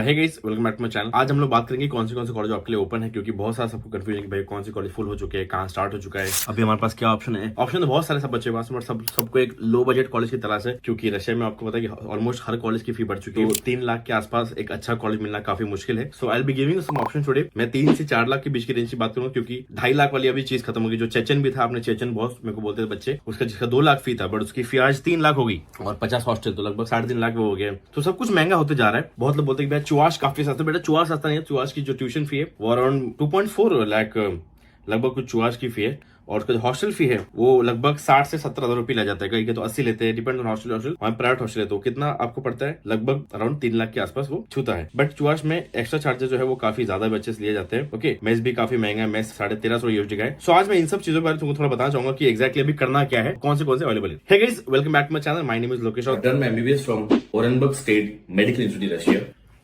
Hey guys, welcome back to my channel. आज हम लोग बात करेंगे कौन से कॉलेज आपके लिए ओपन है, क्योंकि बहुत सारा सबको कंफ्यूजन कि भाई कौन से कॉलेज फुल हो चुके हैं, कहाँ स्टार्ट हो चुका है, अभी हमारे पास क्या ऑप्शन है। ऑप्शन तो बहुत सारे सब बच्चे के पास, बट सबको एक लो बजट कॉलेज की तलाश है, क्योंकि रशिया में आपको पता है कि ऑलमोस्ट हर कॉलेज की फी बढ़ चुकी है। तो 3 लाख के आसपास एक अच्छा कॉलेज मिलना काफी मुश्किल है। So I will be giving some option today. मैं 3 से 4 लाख के बीच की रेंज की बात करूंगा, क्योंकि 2.5 लाख वाली अभी चीज खत्म होगी। जो चेचन भी था, आपने चेचन बहुत मेरे को बोलते थे बच्चे, उसका जिसका 2 लाख फी था, बट उसकी फी आज 3 लाख होगी और 50 हॉस्टल, तो लगभग 3.5 लाख हो गया। तो सब कुछ महंगा होते जा रहा है। बहुत लोग बोलते हैं कि भाई चुआश काफी सस्ता। बेटा चुआश सस्ता नहीं है। चुआश की जो ट्यूशन फी है वो अराउंड 2.4 लाख लगभग कुछ चुआश की फी है, और उसका जो हॉस्टल फी है वो लगभग 60 से 70 हजार रुपये ले जाता है। कहीं के तो 80 लेते हैं, डिपेंड ऑन हॉस्टल। वहाँ प्राइवेट हॉस्टल है तो कितना आपको पड़ता है, लगभग अराउंड 3 लाख के आसपास वो छूता है। बट चुआश में एक्स्ट्रा चार्जेस जो है वो काफी ज्यादा बच्चे से लिए जाते हैं। ओके, मेस भी काफी महंगा है, मेस 1350 यूएसडी का है। सो आज मैं इन सब चीजों के बारे में तुमको थोड़ा बताना चाहूंगा कि एक्जैक्टली अभी करना क्या है, कौन से अवेलेबल है। Hey guys, welcome back to my channel. My name is Lokesh और done my MBBS from Orenburg state medical institute Russia.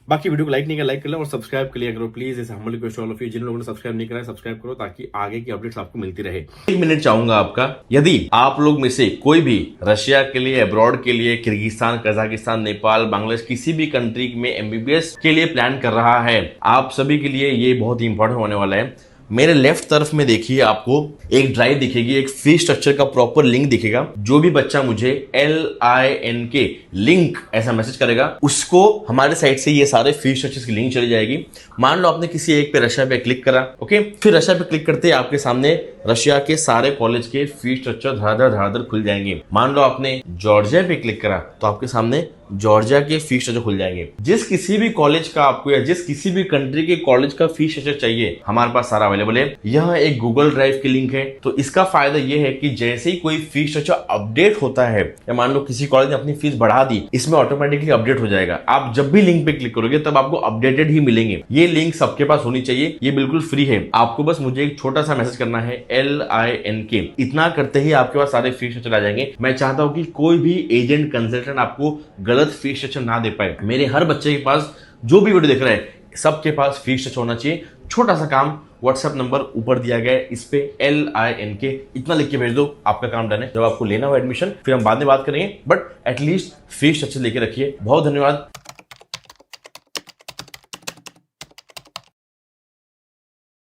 बाकी वीडियो को लाइक नहीं किया, लाइक कर लो और सब्सक्राइब कर लिया करो प्लीज। इस humble request all of you, जिन लोगों ने सब्सक्राइब नहीं करा है सब्सक्राइब करो, ताकि आगे की अपडेट्स आपको मिलती रहे। 1 मिनट चाहूंगा आपका। यदि आप लोग में से कोई भी रशिया के लिए, अब्रॉड के लिए, किर्गिस्तान, कजाकिस्तान, नेपाल, बांग्लादेश, किसी भी कंट्री में एमबीबीएस के लिए प्लान कर रहा है, आप सभी के लिए ये बहुत ही इंपॉर्टेंट होने वाला है। मेरे लेफ्ट तरफ में देखिए, आपको एक ड्राइव दिखेगी, एक फी स्ट्रक्चर का प्रॉपर लिंक दिखेगा। जो भी बच्चा मुझे LINK लिंक ऐसा मैसेज करेगा, उसको हमारे साइड से ये सारे फी स्ट्रक्चर्स की लिंक चली जाएगी। मान लो आपने किसी एक पे रशिया पे क्लिक करा, ओके, फिर रशिया पे क्लिक करते आपके सामने रशिया के सारे कॉलेज के फी स्ट्रक्चर धड़ाधड़ खुल जाएंगे। मान लो आपने जॉर्जिया पे क्लिक करा तो आपके सामने जॉर्जिया के फी स्ट्रक्चर खुल जाएंगे। जिस किसी भी कॉलेज का आपको या जिस किसी भी कंट्री के कॉलेज का फी स्ट्रक्चर चाहिए, हमारे पास सारा अवेलेबल है। यह एक गूगल ड्राइव की लिंक है। तो इसका फायदा यह है कि जैसे ही कोई फी स्ट्रक्चर अपडेट होता है, या मान लो किसी कॉलेज ने अपनी फीस बढ़ा दी, इसमें ऑटोमेटिकली अपडेट हो जाएगा। आप जब भी लिंक पे क्लिक करोगे तब आपको अपडेटेड ही मिलेंगे। ये लिंक सबके पास होनी चाहिए, ये बिल्कुल फ्री है। आपको बस मुझे एक छोटा सा मैसेज करना है LINK, इतना करते ही आपके पास सारे फी स्ट्रक्चर आ जाएंगे। मैं चाहता हूं कि कोई भी एजेंट, कंसल्टेंट आपको गलत फी स्ट्रक्चर ना दे पाए। मेरे हर बच्चे के पास, जो भी वीडियो देख रहा है, सबके पास फी स्ट्रक्चर होना चाहिए। छोटा सा काम, व्हाट्सएप नंबर ऊपर दिया गया है, इस पे LINK इतना लिख के भेज दो, आपका काम डन है। जब आपको लेना हो एडमिशन, फिर हम बाद में बात करेंगे, बट एटलीस्ट फी स्ट्रक्चर लेके रखिए। बहुत धन्यवाद।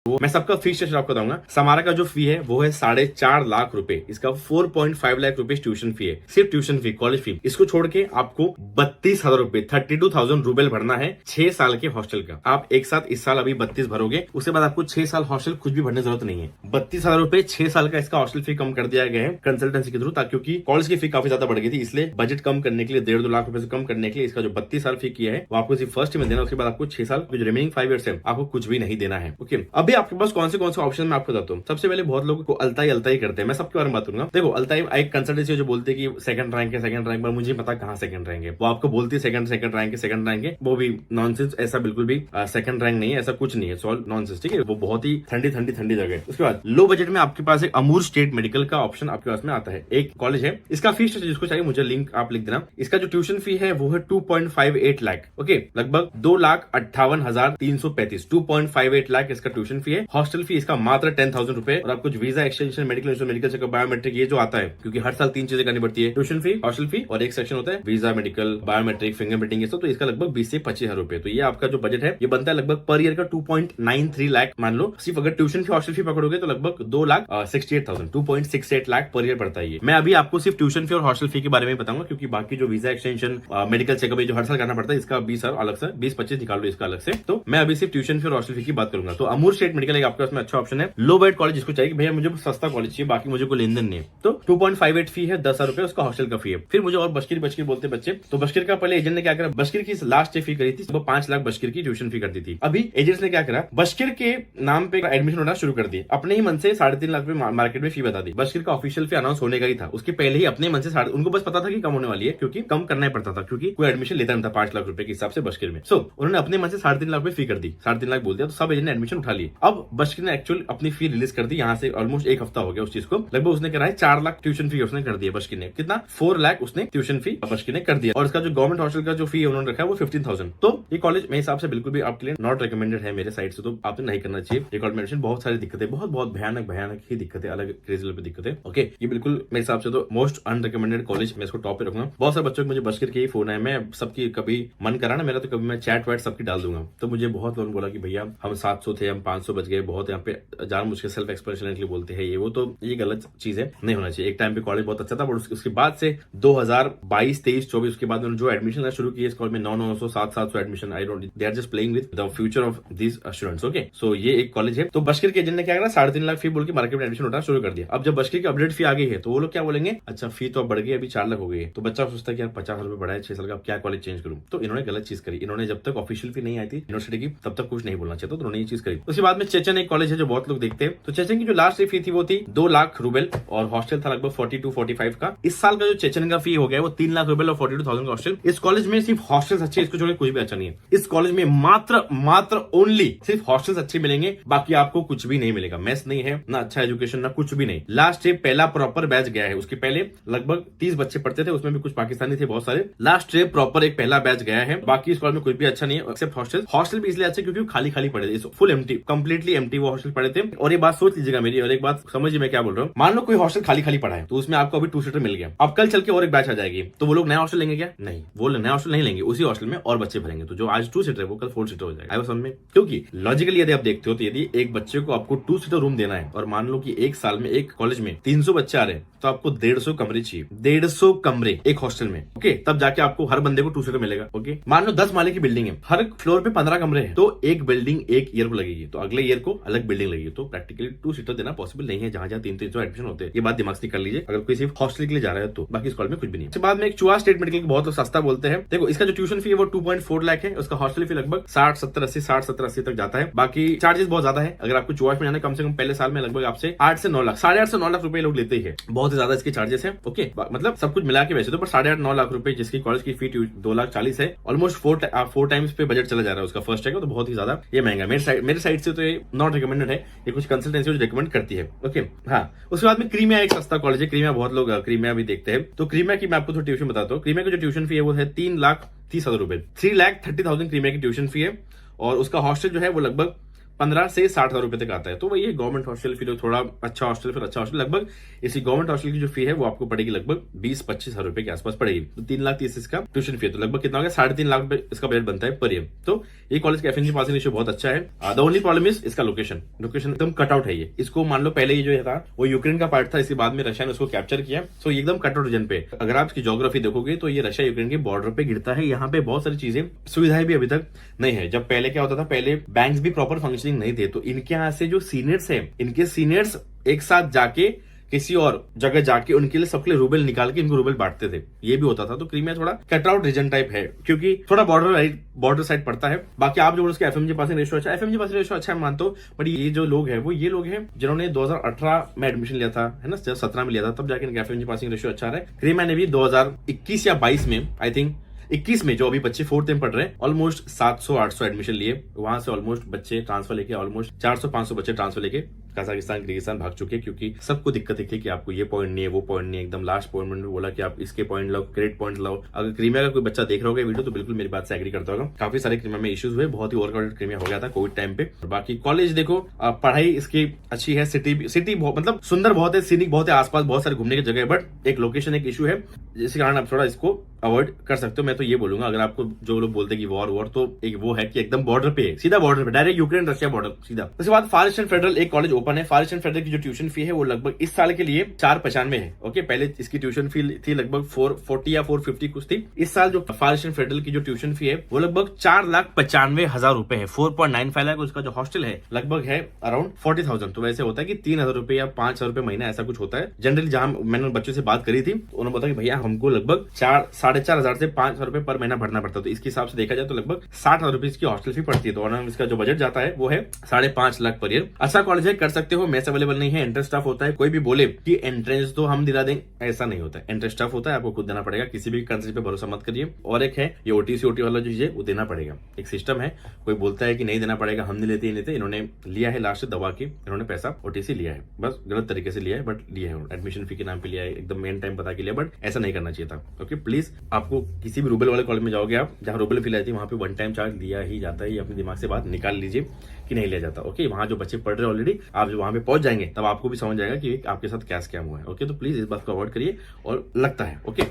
मैं सबका फी स्ट्रक्चर आपको बताऊंगा। समारा का जो फी है वो है 4.5 लाख रुपए। इसका 4.5 लाख रुपए ट्यूशन फी है, सिर्फ ट्यूशन फी, कॉलेज फी। इसको छोड़ के आपको 32,000 रुपए, 32,000 रूबल भरना है 6 साल के हॉस्टल का। आप एक साथ इस साल अभी 32 भरोगे, उसके बाद आपको 6 साल हॉस्टल कुछ भी भरने की जरूरत नहीं है। 32,000 रुपए 6 साल का इसका हॉस्टल फी कम कर दिया गया है कंसल्टेंसी के थ्रू, क्योंकि कॉलेज की फी काफी ज्यादा बढ़ गई थी। इसलिए बजट कम करने के लिए, 1.5-2 लाख रुपए से कम करने के लिए, इसका जो 32 साल फी किया है वो आपको सिर्फ फर्स्ट में देना। उसके बाद आपको 6 साल, जो रिमेनिंग 5 ईयर्स है, आपको कुछ भी नहीं देना है। ओके, अभी आपके पास कौन से ऑप्शन में आपको बताता हूँ। सबसे पहले बहुत लोगों को अल्ताई करते हैं, मैं सबके बारे में बात करूंगा। देखो, अल्ताई एक कंसल्टेंसी जो बोलते हैं कि सेकंड रैंक है, सेकंड रैंक पर मुझे पता कहां सेकंड रैंक है। वो आपको बोलती है सेकंड रैंक है, वो भी नॉनसेंस। ऐसा बिल्कुल भी सेकंड रैंक नहीं है, ऐसा कुछ नहीं है, सॉल नॉनसेंस, ठीक है। वो बहुत ही ठंडी जगह है। उसके बाद लो बजट में आपके पास एक अमूर स्टेट मेडिकल का ऑप्शन आपके पास में आता है। एक कॉलेज है, इसका फीस जिसको चाहिए मुझे लिंक आप लिख देना। इसका जो ट्यूशन फी है वो है 2.58 लाख, ओके, लगभग 2,58,335, 2.58 लाख इसका ट्यूशन फी है। हॉस्टल फी इसका मात्र 10,000 रुपए, और आपको visa, extension, medical checkup, biometric, ये जो आता है, क्योंकि हर साल 3 चीजें करनी पड़ती है, ट्यूशन फी, हॉस्टल फी, और एक सेक्शन होता है वीजा, मेडिकल, बायोमेट्रिक, फिंगरप्रिंटिंग, ये सब। तो इसका लगभग 20 से 25 हजार रुपए। तो ये आपका जो बजट है ये बनता है लगभग पर ईयर का 2.93 लाख। मान लो सिर्फ अगर ट्यूशन फी, हॉस्टल फी पकड़ोगे तो लगभग 2,68,000, 2.68 लाख पर ईयर पड़ता है। मैं अभी आपको सिर्फ ट्यूशन फी और हॉस्टल फी के बारे में बताऊंगा, क्योंकि बाकी जो वीजा, एक्सटेंशन, मेडिकल चेकअप जो हर साल करना पड़ता है, इसका 20 अलग से, 20-25 निकाल लो इसका अलग से। तो मैं अभी सिर्फ ट्यूशन फी और हॉस्टल फी की बात करूंगा। तो अमूर स्टेट मेडिकल एक आपके पास में अच्छा ऑप्शन है। लो बजट कॉलेज जिसको चाहिए भैया मुझे सस्ता कॉलेज चाहिए, बाकी मुझे कोई लेन देन नहीं है, तो 2.58 फी है, 10,000 रुपए उसका हॉस्टल का फी है। फिर मुझे और बशकीर बोलते बच्चे, तो बशकीर का पहले एजेंट ने क्या करा, बशकीर की लास्ट फी करी थी वो 5 लाख बशकीर की ट्यूशन फी कर दी थी। अभी एजेंट्स ने क्या करा, बशकीर के नाम पे एडमिशन होना शुरू कर दी। अपने ही मन से 3.5 लाख रुपए मार्केट में फी बता दी। बशकीर का ऑफिशियल फी अनाउंस होने का ही था, उसके पहले ही अपने मन से उनको बस पता था कि कम होने वाली है, क्योंकि कम करना ही पड़ता था, क्योंकि कोई एडमिशन लेता नहीं था 5 लाख रुपए के हिसाब से बशकीर में। सो उन्होंने अपने मन से 3.5 लाख रुपए फी कर दी, 3.5 लाख बोल दिया, तो सब एजेंट ने एडमिशन उठा लिए। अब बशकीर ने एक्चुअल अपनी फी रिलीज कर दी, यहाँ से ऑलमोस्ट एक हफ्ता हो गया उस चीज को, लगभग उसने कराया 4 लाख ट्यूशन फी उसने कर दिया बशकीर ने, कितना 4 लाख उसने ट्यूशन फी बशकीर ने कर दिया, और इसका जो गवर्नमेंट हॉस्टल का जो फी उन्होंने रखा है वो 15,000। तो ये कॉलेज मेरे हिसाब से बिल्कुल भी आपके लिए नॉट रिकमेंडेड है मेरे साइड से, तो आपने नहीं करना चाहिए। ये कॉलेज में बहुत सारी दिक्कतें, बहुत भयानक ही दिक्कतें, अलग क्रेजी लेवल पे दिक्कतें। ओके, ये बिल्कुल मेरे हिसाब से तो मोस्ट अनरिकमेंडेड कॉलेज, मैं इसको टॉप पे रखूंगा। बहुत सारे बच्चों को मुझे बशकीर के ही फोन है, मैं सबकी कभी मन करा ना मेरा तो कभी मैं चैट वैट सबकी डाल दूंगा। तो मुझे बहुत लोगों ने बोला कि भैया हम 700 थे, हम 500 बच गए, बहुत यहाँ पे जान मुझे सेल्फ एक्सप्लेनेशन के लिए बोलते हैं ये वो, तो ये गलत चीज है, नहीं होना चाहिए। एक टाइम पे कॉलेज बहुत अच्छा था, बट उसके बाद से 2022, 23, 24 उसके बाद जो एडमिशन शुरू किए इस कॉलेज में 900, 700 admission, I don't, they are just playing with the future of this students. Okay, so ये एक कॉलेज है। तो बशकीर के एजेंट ने क्या करा, 3.5 लाख फी बोल के मार्केट में एडमिशन उठाना शुरू कर दिया। अब जब बशकीर की अपडेट फी आ गई है तो वो लोग क्या बोलेंगे, अच्छा फी तो अब बढ़ गई, अभी 4 लाख हो गई है। तो बच्चा सोचता है कि यार 50 रुपए बढ़ा है 6 साल का, अब क्या कॉलेज चेंज करूं। तो इन्होंने गलत चीज करी, इन्होंने जब तक ऑफिशियल फी नहीं आई थी यूनिवर्सिटी की तब तक कुछ नहीं बोलना चाहिए, तो उन्होंने ये चीज करी। उसके बाद में चेचन एक कॉलेज है जो बहुत लोग देखते हैं, तो चेचन की जो लास्ट फी थी वो थी 2 लाख रुपए, और हॉस्टल था लगभग 42-45 का। इस साल का जो चेचन का फी हो गया वो 3 लाख रुपए और 42,000 का हॉस्टल। इस कॉलेज में सिर्फ हॉस्टल्स अच्छे, इसको छोड़कर कुछ भी अच्छा नहीं है। इस कॉलेज में मात्र ओनली सिर्फ हॉस्टल्स अच्छे मिलेंगे, बाकी आपको कुछ भी नहीं मिलेगा। मेस नहीं है, ना अच्छा एजुकेशन, ना कुछ भी नहीं। लास्ट डे पहला प्रॉपर बैच गया है, उसके पहले लगभग 30 बच्चे पढ़ते थे, उसमें भी कुछ पाकिस्तानी थे बहुत सारे। लास्ट डे प्रॉपर एक पहला बैच गया है, बाकी इस कॉलेज में कुछ भी अच्छा नहीं है एक्सेप्ट हॉस्टल। हॉस्टल भी इसलिए अच्छे क्योंकि खाली पड़े थे, फुल एम्प्टी, कंप्लीटली एम्प्टी वो हॉस्टल पड़े थे। और ये बात सोच लीजिएगा मेरी, और एक बात समझिए मैं क्या बोल रहा हूँ। मान लो कोई हॉस्टल खाली पड़ा है, तो उसमें आपको अभी 2 सीटर मिल गया, अब कल चल के और एक बैच आ जाएगी, तो वो लोग नया हॉस्टल लेंगे क्या? नहीं, वो नया हॉस्टल नहीं लेंगे, उसी हॉस्टल में और बच्चे भरेंगे, तो जो आज 2 सीटर है वो कल 4 सीटर हो जाएगा। आई समझ में? क्योंकि लॉजिकली यदि आप देखते हो तो यदि एक बच्चे को आपको 2 सीटर रूम देना है, और मान लो कि एक साल में एक कॉलेज में 300 बच्चे आ रहे हैं, तो आपको 150 कमरे चाहिए, 150 कमरे एक हॉस्टल में। ओके, तब जाके आपको हर बंदे को 2 सीटर मिलेगा। ओके, मान लो 10 माले की बिल्डिंग है, हर फ्लोर पे 15 कमरे हैं, तो एक बिल्डिंग एक ईयर को लगेगी, तो अगले ईयर को अलग बिल्डिंग लगेगी, तो प्रैक्टिकली 2 सीटर देना पॉसिबल नहीं है जहां 300 एडमिशन होते हैं। ये बात दिमाग से कर लीजिए अगर कोई सिर्फ हॉस्टल के लिए जा रहा है तो, बाकी इस कॉलेज में कुछ भी नहीं। इसके बाद में एक चुआ स्टेट मेडिकल बहुत लोग सस्ता बोलते हैं। देखो, इसका जो ट्यूशन फी है वो 2.4 लाख है, उसका हॉस्टल फी लगभग 60, 70, 80 तक जाता है। बाकी चार्जेस बहुत ज्यादा है, अगर आपको चुआश में जाना कम से कम पहले साल में लगभग आपसे 8 से 9 लाख, 8.5 से 9 लाख रुपए लोग लेते ही है, बहुत ज्यादा इसके चार्जेस है। ओके, मतलब सब कुछ मिला के वैसे तो पर 8.5-9 लाख रुपए, जिसकी कॉलेज की फी 2,40,000 है, ऑलमोस्ट 4 टाइम्स पे बजट चला जा रहा है उसका फर्स्ट है, तो बहुत ही ज्यादा ये महंगा। मेरे साइड से तो ये नॉट रिकमेंडेड है, ये कुछ कंसल्टेंसी रिकमेंड करती है। ओके, हाँ, उसके बाद में क्रीमिया एक सस्ता कॉलेज है, क्रीमिया बहुत लोग क्रीमिया भी देखते हैं, तो क्रीमिया की मैं आपको थोड़ी ट्यूशन बताता हूँ। क्रीमिया की जो ट्यूशन फी है वो है 3,30,000 रुपए, 3,30,000 क्रीमिया की ट्यूशन फी है, और उसका हॉस्टल जो है वो लगभग 15 से 60,000 रुपए तक आता है। तो वही है गवर्नमेंट हॉस्टल, फिर थोड़ा अच्छा हॉस्टल, फिर अच्छा हॉस्टल, लगभग इसी गवर्नमेंट हॉस्टल की जो फी है वो आपको पड़ेगी लगभग 20-25 हजार रुपए के आसपास पड़ेगी। तो 3,30,000 इसका ट्यूशन फी है, तो लगभग कितना हो गया, 3.5 लाख रुपए इसका बजट बनता है पर ईयर। तो ये कॉलेज का एफएनजी पासिंग रेशियो बहुत अच्छा है। द ओनली प्रॉब्लम इज इसका लोकेशन एकदम कट आउट है। ये इसको मान लो पहले ये जो था वो यूक्रेन का पार्ट था, इसके बाद में रशिया ने उसको कैप्चर किया, सो एकदम कट आउट रीजन पे। अगर आप इसकी ज्योग्राफी देखोगे तो ये रशिया यूक्रेन के बॉर्डर पे गिरता है, यहाँ पे बहुत सारी चीजें सुविधाएं भी अभी तक नहीं है। जब पहले क्या होता था, पहले बैंक्स भी प्रॉपर फंक्शनिंग नहीं थे, तो इनके यहाँ से जो सीनियर्स है, इनके सीनियर्स एक साथ जाके किसी और जगह जाके उनके लिए सबके लिए रूबल निकाल के इनको रूबल बांटते थे, ये भी होता था। तो क्रीमिया थोड़ा कट आउट रीजन टाइप है, क्योंकि थोड़ा बॉर्डर साइड पड़ता है। बाकी आप जो उसका एफएमजी पासिंग रेशियो अच्छा, एफएमजी पासिंग रेशियो अच्छा मैं मानता हूं, बट ये जो लोग हैं वो ये लोग हैं जिन्होंने 2018 में एडमिशन लिया था, है ना, 17 में लिया था, तब जाके इनका एफएमजी पासिंग रेशियो अच्छा है। क्रीमिया ने भी 2021 या 22 में, आई थिंक 21 में, जो अभी बच्चे 4th में पढ़ रहे हैं, ऑलमोस्ट 700-800 एडमिशन लिए, वहां से ऑलमोस्ट बच्चे ट्रांसफर लेके, ऑलमोस्ट 400-500 बच्चे ट्रांसफर लेके कजाकिस्तान, किर्गिस्तान भाग चुके हैं, क्योंकि सबको दिक्कत थी कि आपको ये पॉइंट नहीं है, वो पॉइंट नहीं है, एकदम लास्ट पॉइंट में बोला कि आप इसके पॉइंट लाओ, क्रेडिट पॉइंट लाओ। अगर क्रीमिया का कोई बच्चा देख रहा होगा वीडियो तो बिल्कुल मेरी बात से एग्री करता होगा। काफी सारे क्रीमिया में इश्यूज हुए, बहुत ही ओवरक्राउडेड क्रीमिया हो गया था कोविड टाइम पे। बाकी कॉलेज देखो, पढ़ाई इसकी अच्छी है, सिटी मतलब सुंदर बहुत है, सीनिक बहुत है, आसपास बहुत सारे घूमने की जगह है, बट एक लोकेशन एक इशू है, जिसके कारण आप थोड़ा इसको अवॉइड कर सकते हो। मैं तो ये बोलूंगा, अगर आपको जो लोग बोलते हैं कि वॉर, तो एक वो है कि एकदम बॉर्डर पे है, सीधा बॉर्डर पे, डायरेक्ट यूक्रेन रशिया बॉर्डर सीधा। उसके बाद फार ईस्टर्न फेडरल एक कॉलेज ओपन है। फार ईस्टर्न फेडरल की जो ट्यूशन फी है वो लगभग इस साल के लिए 495 है। ओके, पहले इसकी ट्यूशन फी थी लगभग 440 या 450 कुछ थी। इस साल जो फार ईस्टर्न फेडरल की जो ट्यूशन फी है वो लगभग 4,95,000 रुपए है, 4.95 लाख। उसका जो हॉस्टल है लगभग है अराउंड 40,000। तो वैसे होता है कि 3,000 रुपए या 5,000 रुपए महीना ऐसा कुछ होता है जनरली। जहां मैंने बच्चों से बात करी थी, उन्होंने बताया कि भैया हमको लगभग 4 4,500 से 500 रुपए पर महीना भरना पड़ता है। तो इसके हिसाब से देखा जाए तो लगभग 60,000 रुपए की हॉस्टल फी पड़ती है। तो ऑनलाइन इसका जो बजट जाता है वो है 5.5 लाख पर ईयर। अच्छा कॉलेज है, कर सकते हो, मेस अवेलेबल नहीं है, एंट्रेंस टफ होता है। कोई भी बोले कि एंट्रेंस तो हम दिला देंगे, ऐसा नहीं होता है। एंट्रेंस टफ होता है, आपको खुद देना पड़ेगा। किसी भी कंट्री पे भरोसा मत करिए। और एक है ये OTC वाला जो चीज है वो देना पड़ेगा। एक सिस्टम है, कोई बोलता है कि नहीं देना पड़ेगा, हम नहीं लेते, इन्होंने लिया है लास्ट दबा के, इन्होंने पैसा OTC लिया है, बस गलत तरीके से लिया है, बट लिया है, एडमिशन फी के नाम पे लिया है, एकदम मेन टाइम बता के लिया, बट ऐसा नहीं करना चाहिए था। ओके प्लीज, आपको किसी भी रूबल वाले कॉलेज में जाओगे आप, जहां रूबल फी लाती है, वहां पे वन टाइम चार्ज लिया ही जाता है। ये अपने दिमाग से बात निकाल लीजिए कि नहीं लिया जाता। ओके, वहां जो बच्चे पढ़ रहे हैं ऑलरेडी, आप जो वहां पे पहुंच जाएंगे तब आपको भी समझ जाएगा कि आपके साथ क्या स्कैम हुआ है। ओके, तो प्लीज इस बात को अवॉइड करिए। और लगता है ओके,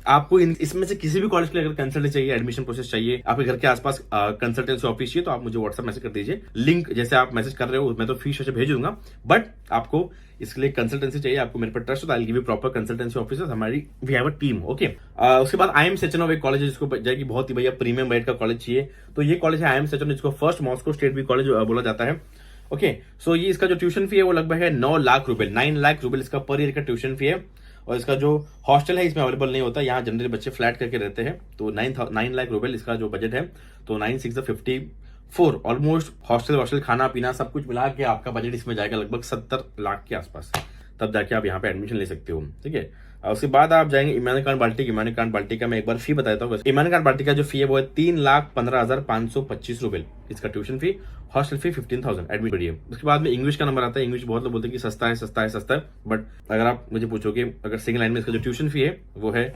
आपको इसमें से किसी भी कॉलेज के लिए अगर कंसल्टेंट चाहिए, एडमिशन प्रोसेस चाहिए, आपके घर के आसपास कंसल्टेंसी ऑफिस चाहिए, तो आप मुझे व्हाट्सएप मैसेज कर दीजिए। लिंक जैसे आप मैसेज कर रहे हो मैं तो फीस से भेज दूंगा, बट आपको इसके लिए कंसल्टेंसी चाहिए, आपको मेरे पर ट्रस्ट होता है, I give you proper consultancy officer, हमारी we have a team. Okay, उसके बाद IIM सेचनोव एक कॉलेज है जिसको जाएगी बहुत ही भैया प्रीमियम रेट का कॉलेज चाहिए, तो ये कॉलेज है IIM सेचनोव, जिसको फर्स्ट मॉस्को स्टेट भी कॉलेज बोला जाता है। ओके, सो ये इसका जो ट्यूशन फी है वो लगभग है 9 लाख रुपए, 9 लाख रुपए इसका पर ईयर का ट्यूशन फी है। और इसका जो हॉस्टल है इसमें अवेलेबल नहीं होता, यहाँ जनरली बच्चे फ्लैट करके रहते हैं। तो 9 लाख रुपए इसका जो बजट है, तो 9 6 54 ऑलमोस्ट हॉस्टल खाना पीना सब कुछ मिला के आपका बजट इसमें जाएगा लगभग 70 लाख के आसपास। तब जाके आप यहाँ पे एडमिशन ले सकते हो। ठीक है, उसके बाद आप जाएंगे इमानुएल कांट बाल्टिक का मैं एक बार फी बता देता हूँ। इमानुएल कांट बाल्टिक का जो फी है वो है 3,15,525 रुपए इसका ट्यूशन फी, हॉस्टल फी 15,000 एडमिट करिए। उसके बाद में इंग्लिश का नंबर आता है। इंग्लिश बहुत लोग बोलते हैं कि सस्ता है, बट अगर आप मुझे पूछोगे, अगर सिंगल लाइन में इसका जो ट्यूशन फी है वो है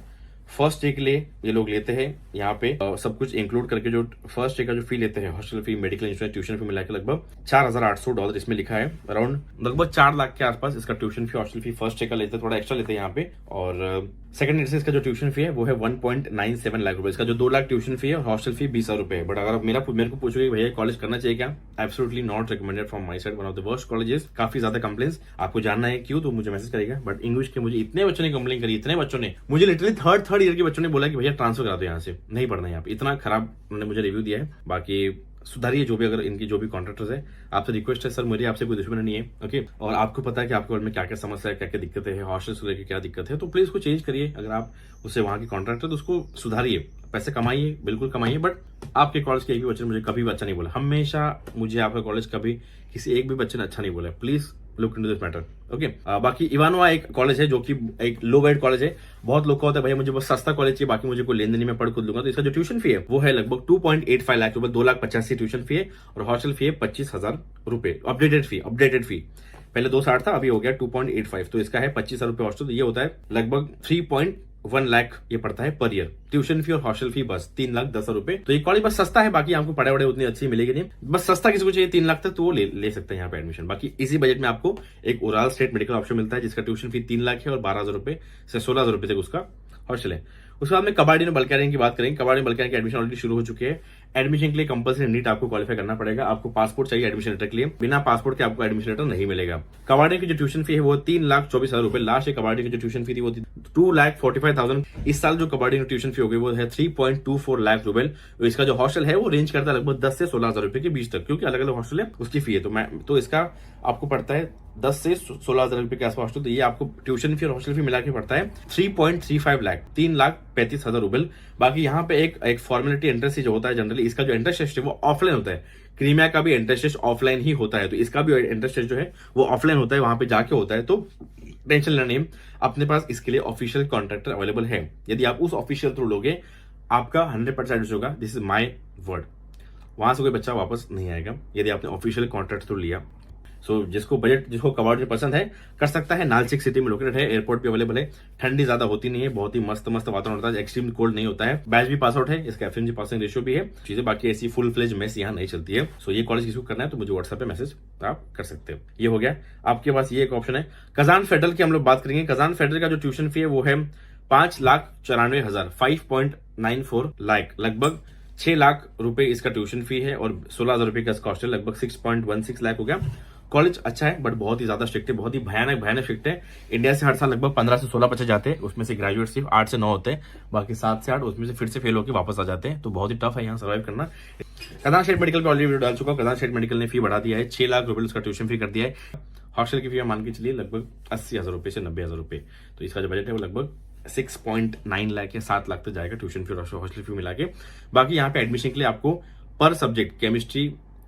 फर्स्ट डे के लिए ये लोग लेते हैं यहाँ पे सब कुछ इंक्लूड करके, जो फर्स्ट डे का जो फी लेते हैं, hostel fee, medical insurance, tuition fee मिला के लगभग $4,800 इसमें लिखा है, अराउंड लगभग 4 लाख के आसपास इसका ट्यूशन फी, हॉस्टल फी फर्स्ट डे का लेते हैं, थोड़ा एक्स्ट्रा लेते हैं यहाँ पे। और सेकंड ईयर से इसका जो ट्यूशन फी है वो है 1.97 लाख रुपए। इसका जो 2 लाख ट्यूशन फी है, हॉस्टल फी 20,000 रुपए है। बट अगर आप मेरे को पूछोगे भैया कॉलेज करना चाहिए क्या, absolutely not recommended from my side, one of the worst colleges. काफी ज्यादा कंप्लेंट्स, आपको जानना है क्यों तो मुझे मैसेज करेगा। बट इंग्लिश के मुझे इतने बच्चों ने कंप्लेन करी, इतने बच्चों ने मुझे लिटरली थर्ड ईयर के बच्चों ने बोला कि भैया ट्रांसफर करा दो, यहाँ से नहीं पढ़ना है यहाँ पे। इतना खराब उन्होंने मुझे रिव्यू दिया है। बाकी सुधारिए जो भी, अगर इनकी जो भी कॉन्ट्रैक्टर्स है, आपसे रिक्वेस्ट है सर, मेरी आपसे कोई दुश्मनी नहीं है। ओके, और आपको पता है कि आपके वर्ल्ड में क्या क्या समस्या है, क्या क्या दिक्कतें हैं, हॉस्टल्स को लेकर क्या दिक्कत है, तो प्लीज उसको चेंज करिए। अगर आप उससे वहां की कॉन्ट्रैक्टर तो उसको सुधारिए, पैसे कमाइए, बिल्कुल कमाइए। बट आपके कॉलेज के एक भी बच्चे ने मुझे कभी भी अच्छा नहीं बोला, हमेशा मुझे आपका कॉलेज कभी किसी एक भी बच्चे ने अच्छा नहीं बोला। Please look into this matter. Okay, बाकी इवानोवा एक कॉलेज है जो कि एक लो वेट कॉलेज है। बहुत लोग का होता है भैया मुझे बस सस्ता कॉलेज चाहिए, बाकी मुझे कोई लेन देन नहीं, मैं पढ़ खुद लूंगा। तो इसका जो ट्यूशन फी है वो है लगभग 2.85 लाख रुपए, 2,85,000 ट्यूशन फी है, और हॉस्टल फी है 25,000 रुपए। अपडेटेड फी पहले 260 था, अभी हो गया 2.85, तो इसका है 25,000 रुपए हॉस्टल। ये होता है लगभग 3.1 लाख ये पड़ता है पर ईयर, ट्यूशन फी और हॉस्टल फी बस 3,10,000 रुपए। तो ये कॉलेज बस सस्ता है, बाकी आपको पढ़ाई वढ़ाई उतनी अच्छी मिलेगी नहीं, बस सस्ता किसी को चाहिए 3 लाख तक तो वो ले सकते हैं यहाँ पे एडमिशन। बाकी इसी बजट में आपको एक ओराल स्टेट मेडिकल ऑप्शन मिलता है जिसका ट्यूशन फी 3 लाख है और 12,000 रुपए से 16,000 रुपए तक उसका हॉस्टल है। उसके बाद में कबाड़ी में बल्कैरियन की बात करेंगे। कबाड़ी में बल्कैरियन की एडमिशन ऑलरेडी शुरू हो चुकी है। एडमिशन के लिए कंपल्सरी नीट आपको क्वालिफाई करना पड़ेगा, आपको पासपोर्ट चाहिए एडमिशन लेटर के लिए, बिना पासपोर्ट के आपको एडमिशन लेटर नहीं मिलेगा। कबाड़ी की जो ट्यूशन फी है वो 3,24,000 रुपए, लास्ट कबाड़ी की जो ट्यूशन फी थी वो 2,45,000। इस साल जो कबाड़ी की ट्यूशन फी हो गई वो है 3.24 लाख रुपए। इसका जो हॉस्टल है वो रेंज करता है लगभग 10 से 16,000 रुपए के बीच तक, क्योंकि अलग अलग हॉस्टल है उसकी फी है। तो इसका आपको पड़ता है 10 से 16,000 रुपए के आसपास हॉस्टल। तो ये आपको ट्यूशन फी और हॉस्टल फी मिला के पड़ता है 3.35 लाख, 3,35,000 रुपए। बाकी यहाँ पे एक फॉर्मेलिटी एंट्रेंस जो होता है जनरली, इसका जो एंट्रेंस टेस्ट है वो ऑफलाइन होता है। क्रीमिया का भी एंट्रेंस टेस्ट ऑफलाइन ही होता है, तो इसका भी एंट्रेंस टेस्ट जो है वो ऑफलाइन होता है, वहां पे जाके होता है। तो टेंशन लेना नहीं, अपने पास इसके लिए ऑफिशियल कॉन्ट्रैक्टर अवेलेबल है। यदि आप उस ऑफिशियल थ्रू लोगे, आपका 100% होगा, दिस इज माई वर्ड। वहां से कोई बच्चा वापस नहीं आएगा यदि आपने ऑफिशियल कॉन्ट्रैक्ट थ्रू लिया। जिसको कबाड़ी पसंद है कर सकता है। नालचिक सिटी में लोकेटेड है, एयरपोर्ट भी अवेलेबल है, ठंडी ज्यादा होती नहीं है, बहुत ही मस्त वातावरण होता है, एक्सट्रीम कोल्ड नहीं होता है। बैच भी पास आउट है, इसका FMG पासिंग रेशियो भी है, चीजें बाकी ऐसी फुल फ्लेज मेस यहाँ नहीं चलती है। सो ये कॉलेज किसी को करना है तो मुझे व्हाट्सएप पे मैसेज आप कर सकते हो। ये हो गया आपके पास, ये एक ऑप्शन है। कजान फेडरल की हम लोग बात करेंगे। कजान फेडरल का जो ट्यूशन फी है वो है 5,94,000, 5.94 लाख, लगभग 6 लाख रुपए इसका ट्यूशन फी है, और 16,000 रुपए का इसका हॉस्टल, लगभग 6.16 लाख हो गया। कॉलेज अच्छा है बट बहुत ही ज्यादा स्ट्रिक्ट है, बहुत ही भयानक स्ट्रिक्ट है। इंडिया से हर साल लगभग 15 से 16 बच्चे जाते हैं, उसमें से ग्रेजुएट सिर्फ 8 से 9 होते हैं, बाकी 7 से 8 उसमें से फिर से फेल होकर वापस आ जाते हैं। तो बहुत ही टफ है यहाँ सर्वाइव करना। कजान स्टेट मेडिकल पे ऑलरेडी वीडियो डाल चुका हूं। कजान स्टेट मेडिकल ने फी बढ़ा दिया है, 6 लाख रुपए उसका ट्यूशन फी कर दिया है। हॉस्टल की फी मान के चलिए लगभग 80,000 रुपए से 90,000 रुपए। तो इसका जो बजट है वो लगभग 6.9 लाख या 7 लाख तक जाएगा ट्यूशन फी और हॉस्टल फी मिला के। बाकी यहाँ पे एडमिशन के लिए आपको पर सब्जेक्ट केमिस्ट्री,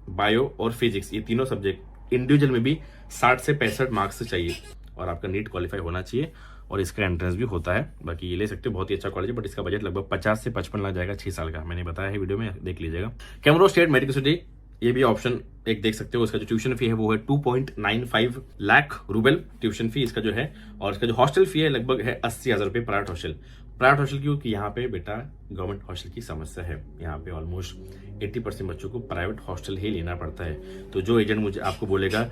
बायो और फिजिक्स, ये तीनों सब्जेक्ट इंडिविजुअल में भी 60 से 65 मार्क्स चाहिए और आपका नीट क्वालिफाई होना चाहिए और इसका एंट्रेंस भी होता है। बाकी ये ले सकते हो, बहुत ही अच्छा कॉलेज है, बट इसका बजट लगभग 50 से 55 लाख जाएगा 6 साल का, मैंने बताया है वीडियो में, देख लीजिएगा। कैमरो स्टेट मेडिकल सिटी, ये भी ऑप्शन एक देख सकते हो। इसका जो ट्यूशन फी है वो है 2.95 लाख रूबल ट्यूशन फी इसका जो है, और इसका जो हॉस्टल फी है लगभग है 80,000 रुपये प्राइवेट हॉस्टल। प्राइवेट हॉस्टल क्योंकि यहाँ पे बेटा गवर्नमेंट हॉस्टल की समस्या है, यहाँ पे ऑलमोस्ट 80% बच्चों को प्राइवेट हॉस्टल ही लेना पड़ता है। तो जो एजेंट मुझे आपको बोलेगा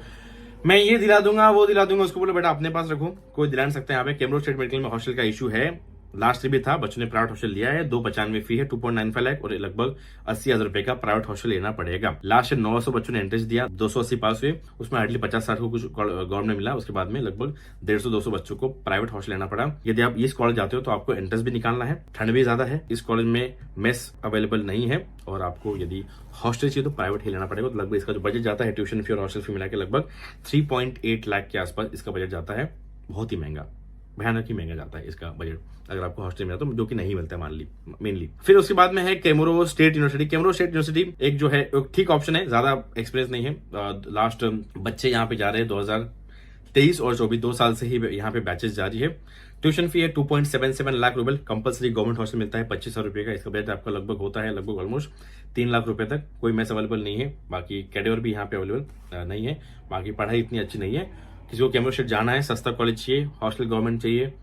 मैं ये दिला दूंगा वो दिला दूंगा, उसको बोलो बेटा अपने पास रखो, कोई दिला नहीं सकता। यहाँ पे कैमरो स्टेट मेडिकल में हॉस्टल का इशू है, लास्ट भी था, बच्चों ने प्राइवेट हॉस्टल लिया है, 295 फी है, 2.95 लाख और लगभग 80,000 रुपए का प्राइवेट हॉस्टल लेना पड़ेगा। लास्ट 900 बच्चों ने एंट्रेंस दिया, 280 पास हुए, उसमें हार्डली 50-60 को कुछ गवर्नमेंट मिला, उसके बाद में लगभग 150-200 बच्चों को प्राइवेट हॉस्टल लेना पड़ा। यदि आप इस कॉलेज जाते हो तो आपको एंट्रेंस भी निकालना है, ठंड भी ज्यादा है, इस कॉलेज में मेस अवेलेबल नहीं है और आपको यदि हॉस्टल चाहिए तो प्राइवेट ही लेना पड़ेगा। तो लगभग इसका जो बजट जाता है ट्यूशन फी और हॉस्टल फी मिला के लगभग 3.8 लाख के आसपास इसका बजट जाता है। बहुत ही महंगा, भयानक ही महंगा जाता है इसका बजट अगर आपको हॉस्टल मिला तो, जो कि नहीं मिलता है मान ली मेनली। फिर उसके बाद में है कैमरो स्टेट यूनिवर्सिटी। कैमरो स्टेट यूनिवर्सिटी एक जो है एक ठीक ऑप्शन है, ज्यादा एक्सपीरियंस नहीं है। लास्ट बच्चे यहाँ पे जा रहे हैं 2023 और 24 2 साल से ही यहाँ पे बैचेस जारी है। ट्यूशन फी है 2.77 lakh rouble, compulsory government hostel मिलता है 2500 रुपए का। इसका बजट आपका लगभग होता है लगभग ऑलमोस्ट 3 लाख रुपए तक। कोई मेस अवेलेबल नहीं है, बाकी कैडेवर भी यहाँ पे अवेलेबल नहीं है, बाकी पढ़ाई इतनी अच्छी नहीं है। किसी को कैमरो स्टेट जाना है, सस्ता कॉलेज चाहिए, हॉस्टल गवर्नमेंट चाहिए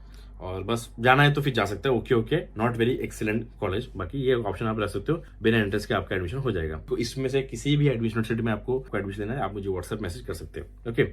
और बस जाना है तो फिर जा सकते हैं। Okay, not very excellent college, बाकी ये ऑप्शन आप रख सकते हो, बिना इंटरेस्ट के आपका एडमिशन हो जाएगा। तो इसमें से किसी भी एडमिशन यूनिवर्सिटी में आपको एडमिशन लेना है, आप मुझे व्हाट्सएप मैसेज कर सकते हो। ओके,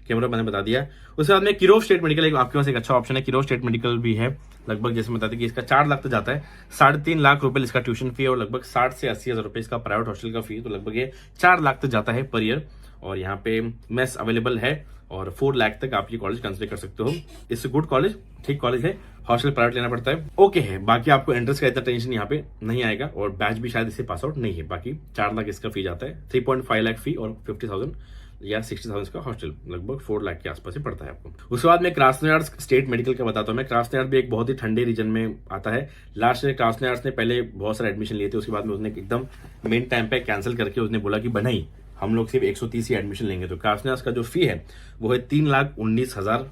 कैमरा मैंने बता दिया। उसके बाद में किरोव स्टेट मेडिकल एक आपके पास एक अच्छा ऑप्शन है, किरोव स्टेट मेडिकल भी है। लगभग जैसे बताते कि इसका 4 लाख तक जाता है, 3.5 लाख रुपए इसका ट्यूशन फी और लगभग 60 से 80,000 रुपए इसका प्राइवेट हॉस्टल का फी, तो लगभग ये 4 लाख तक जाता है पर ईयर। और यहाँ पे मेस अवेलेबल है और 4 लाख तक आप ये कॉलेज कंसिडर कर सकते हो। इट्स गुड कॉलेज, ठीक कॉलेज है, हॉस्टल प्राइवेट लेना पड़ता है, ओके है। बाकी आपको एंट्रेंस का इतना टेंशन यहाँ पे नहीं आएगा और बैच भी शायद इससे पास आउट नहीं है। बाकी 4 लाख इसका फी जाता है, 3.5 लाख फी और 50,000 या 60,000 का हॉस्टल, लगभग 4 लाख के आसपास ही पड़ता है आपको। उसके बाद में क्रास्नोयार्ड स्टेट मेडिकल का बताता हूँ मैं। क्रास्नोयार्ड भी एक बहुत ही ठंडे रीजन में आता है। लास्ट ईयर क्रास्नोयार्ड ने पहले बहुत सारे एडमिशन लिए थे, उसके बाद में उसने एकदम मेन टाइम पे कैंसिल करके उसने बोला कि नहीं, हम लोग सिर्फ 130 ही एडमिशन लेंगे। तो क्रास्नोयार्ड का जो फी है वो है 3,19,000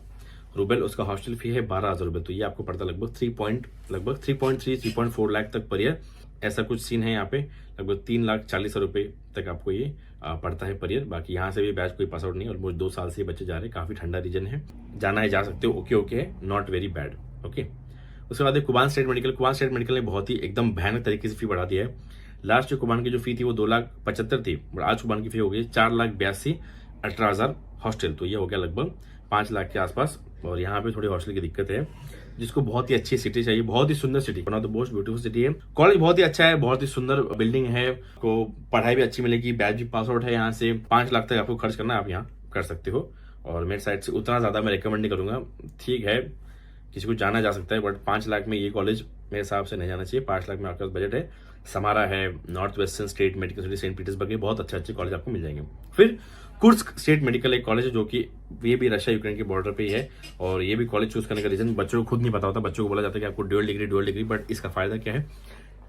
रूबल, उसका हॉस्टल फी है 12,000 रुपए। तो ये आपको पड़ता है लगभग 3.4 लाख तक पर ईयर, ऐसा कुछ सीन है यहाँ पे। लगभग 3,40,000 रुपए तक आपको ये पड़ता है पर ईयर। बाकी यहाँ से भी बैच कोई पास आउट नहीं, ऑलमोस्ट 2 साल से बच्चे जा रहे हैं, काफी ठंडा रीजन है, जाना है जा सकते हो, ओके है, नॉट वेरी बैड। ओके, उसके बाद कुबान स्टेट मेडिकल। कुबान स्टेट मेडिकल ने बहुत ही एकदम भयानक तरीके से फी बढ़ा दिया है। लास्ट जो कुबान की जो फी थी वो 2,75,000 थी, आज कुबान की फी हो गई 4,82,18,000 हॉस्टल, तो ये हो गया लगभग 5 लाख के आसपास। और यहाँ पे थोड़ी हॉस्टल की दिक्कत है, जिसको बहुत ही अच्छी सिटी चाहिए, बहुत ही सुंदर city, one of the most beautiful city है। कॉलेज बहुत ही अच्छा है, बहुत ही सुंदर बिल्डिंग है, को पढ़ाई भी अच्छी मिलेगी, बैच भी पास आउट है। यहाँ से 5 लाख तक आपको खर्च करना है, आप यहाँ कर सकते हो। और मेरे साइड से उतना ज्यादा मैं रिकमेंड नहीं करूंगा, ठीक है किसी को जाना जा सकता है, बट 5 लाख में ये कॉलेज मेरे हिसाब से नहीं जाना चाहिए। 5 लाख में आपके पास बजट है, समारा है, North western state Medical City Saint Petersburg के बहुत अच्छे कॉलेज आपको मिल जाएंगे। फिर कुर्स्क स्टेट मेडिकल एक कॉलेज है जो कि ये भी रशिया यूक्रेन के बॉर्डर पे ही है। और ये भी कॉलेज चूज करने का रीजन बच्चों को खुद नहीं पता होता, बच्चों को बोला जाता है कि आपको ड्यूअल डिग्री, बट इसका फायदा क्या है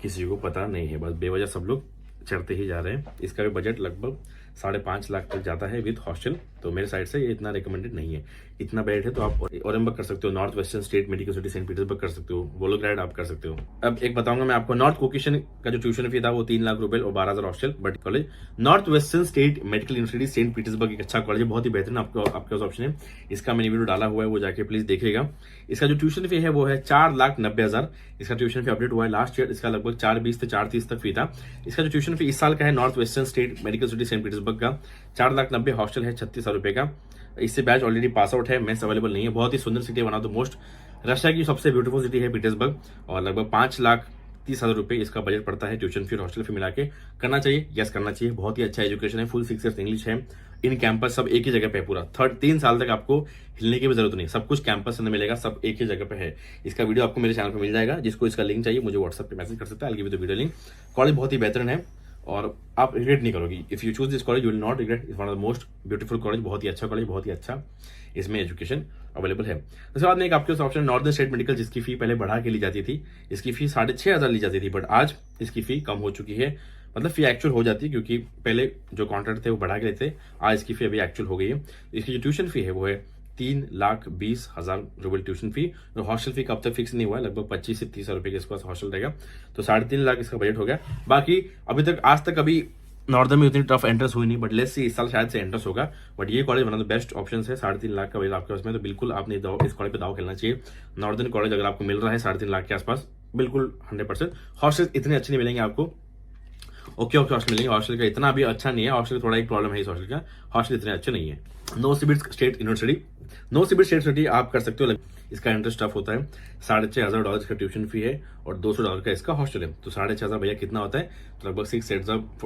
किसी को पता नहीं है, बस बेवजह सब लोग चढ़ते ही जा रहे हैं। इसका भी बजट लगभग 5.5 लाख तक जाता है विद हॉस्टल, तो मेरे साइड से ये इतना रिकमेंडेड नहीं है। इतना बजट है तो आप ओरेनबर्ग कर सकते हो, North western state Medical City Saint Petersburg कर सकते हो, वोलोग्राड आप कर सकते हो। अब एक बताऊंगा मैं आपको, नॉर्थ कोकेशन का जो ट्यूशन फी था वो 3 लाख रुपए और 12,000 hostel, but college North western state medical university Saint Petersburg एक अच्छा कॉलेज है, बहुत ही बेहतरीन आपके पास ऑप्शन है। इसका मैंने वीडियो डाला हुआ है, वो जाके प्लीज देखिएगा। इसका जो ट्यूशन फी है वो है 4,90,000, इसका ट्यूशन फी अपडेट हुआ है लास्ट ईयर, इसका लगभग 4,20 से 4,30 तक फी था। इसका जो ट्यूशन फी इस साल का है North western state Medical City Saint Petersburg का 4,90,000, हॉस्टल है 36,000 रुपए का। इससे बैच ऑलरेडी पास आउट है, मेस अवेलेबल नहीं है। बहुत ही सुंदर सिटी है, one of the most Russia की सबसे ब्यूटीफुल सिटी है पीटर्सबर्ग। और लगभग 5,30,000 रुपए इसका बजट पड़ता है, ट्यूशन फी और हॉस्टल फी मिला के। करना चाहिए, यस करना चाहिए, बहुत ही अच्छा एजुकेशन है, फुल 6 इयर्स इंग्लिश है, इन कैंपस सब एक ही जगह पे है, पूरा 3 साल तक आपको हिलने की भी जरूरत नहीं, सब कुछ कैंपस में मिलेगा, सब एक ही जगह पे है। इसका वीडियो आपको मेरे चैनल पर मिल जाएगा, जिसको इसका लिंक चाहिए मुझे व्हाट्सएप पे मैसेज कर सकता है, I give you the video link. College बहुत ही बेहतरीन है और आप रिग्रेट नहीं करोगे। If you choose this college you will not regret. It's one of the most beautiful college, बहुत ही अच्छा कॉलेज, बहुत ही अच्छा इसमें एजुकेशन अवेलेबल है। उसके बाद में एक आपके पास ऑप्शन नॉर्दर्न स्टेट मेडिकल, जिसकी फी पहले बढ़ा के ली जाती थी। इसकी फी 6,500 ली जाती थी, बट आज इसकी फी कम हो चुकी है। मतलब फी एक्चुअल हो जाती है, क्योंकि पहले जो कॉन्ट्रैक्ट थे वो बढ़ा के लेते, आज इसकी फी अभी एक्चुअल हो गई है। इसकी जो ट्यूशन फी है वो है 3,20,000 रुपये ट्यूशन फी। और हॉस्टल फी का अब तक फिक्स नहीं हुआ है, लगभग 25 से 30 रुपये के आसपास हॉस्टल रहेगा। तो 3.5 लाख इसका बजट हो गया। बाकी अभी तक आज तक अभी नॉर्दर्न में उतनी टफ एंट्रेंस हुई नहीं, बट लेट्स सी इस साल शायद से एंट्रेंस होगा। बट ये college one of the best option है। 3.5 लाख का बजट आपके पास में, तो बिल्कुल आपने इस कॉलेज पे दाव खेलना चाहिए। नॉर्दर्न कॉलेज अगर आपको मिल रहा है 3.5 लाख के आसपास, बिल्कुल 100%। हॉस्टल इतने अच्छे नहीं मिलेंगे आपको, ओके हॉस्टल मिलेंगे। हॉस्टल का इतना भी अच्छा नहीं है, हॉस्टल थोड़ा एक प्रॉब्लम है इस हॉस्टल का, हॉस्टल इतने अच्छे नहीं है। No Sibit state university, no Sibit state university आप कर सकते हो। इसका इंटरेस्ट टफ होता है। $6,500 का ट्यूशन फी है और $200 का इसका हॉस्टल है। तो 6,500 भैया कितना होता है, तो लगभग 6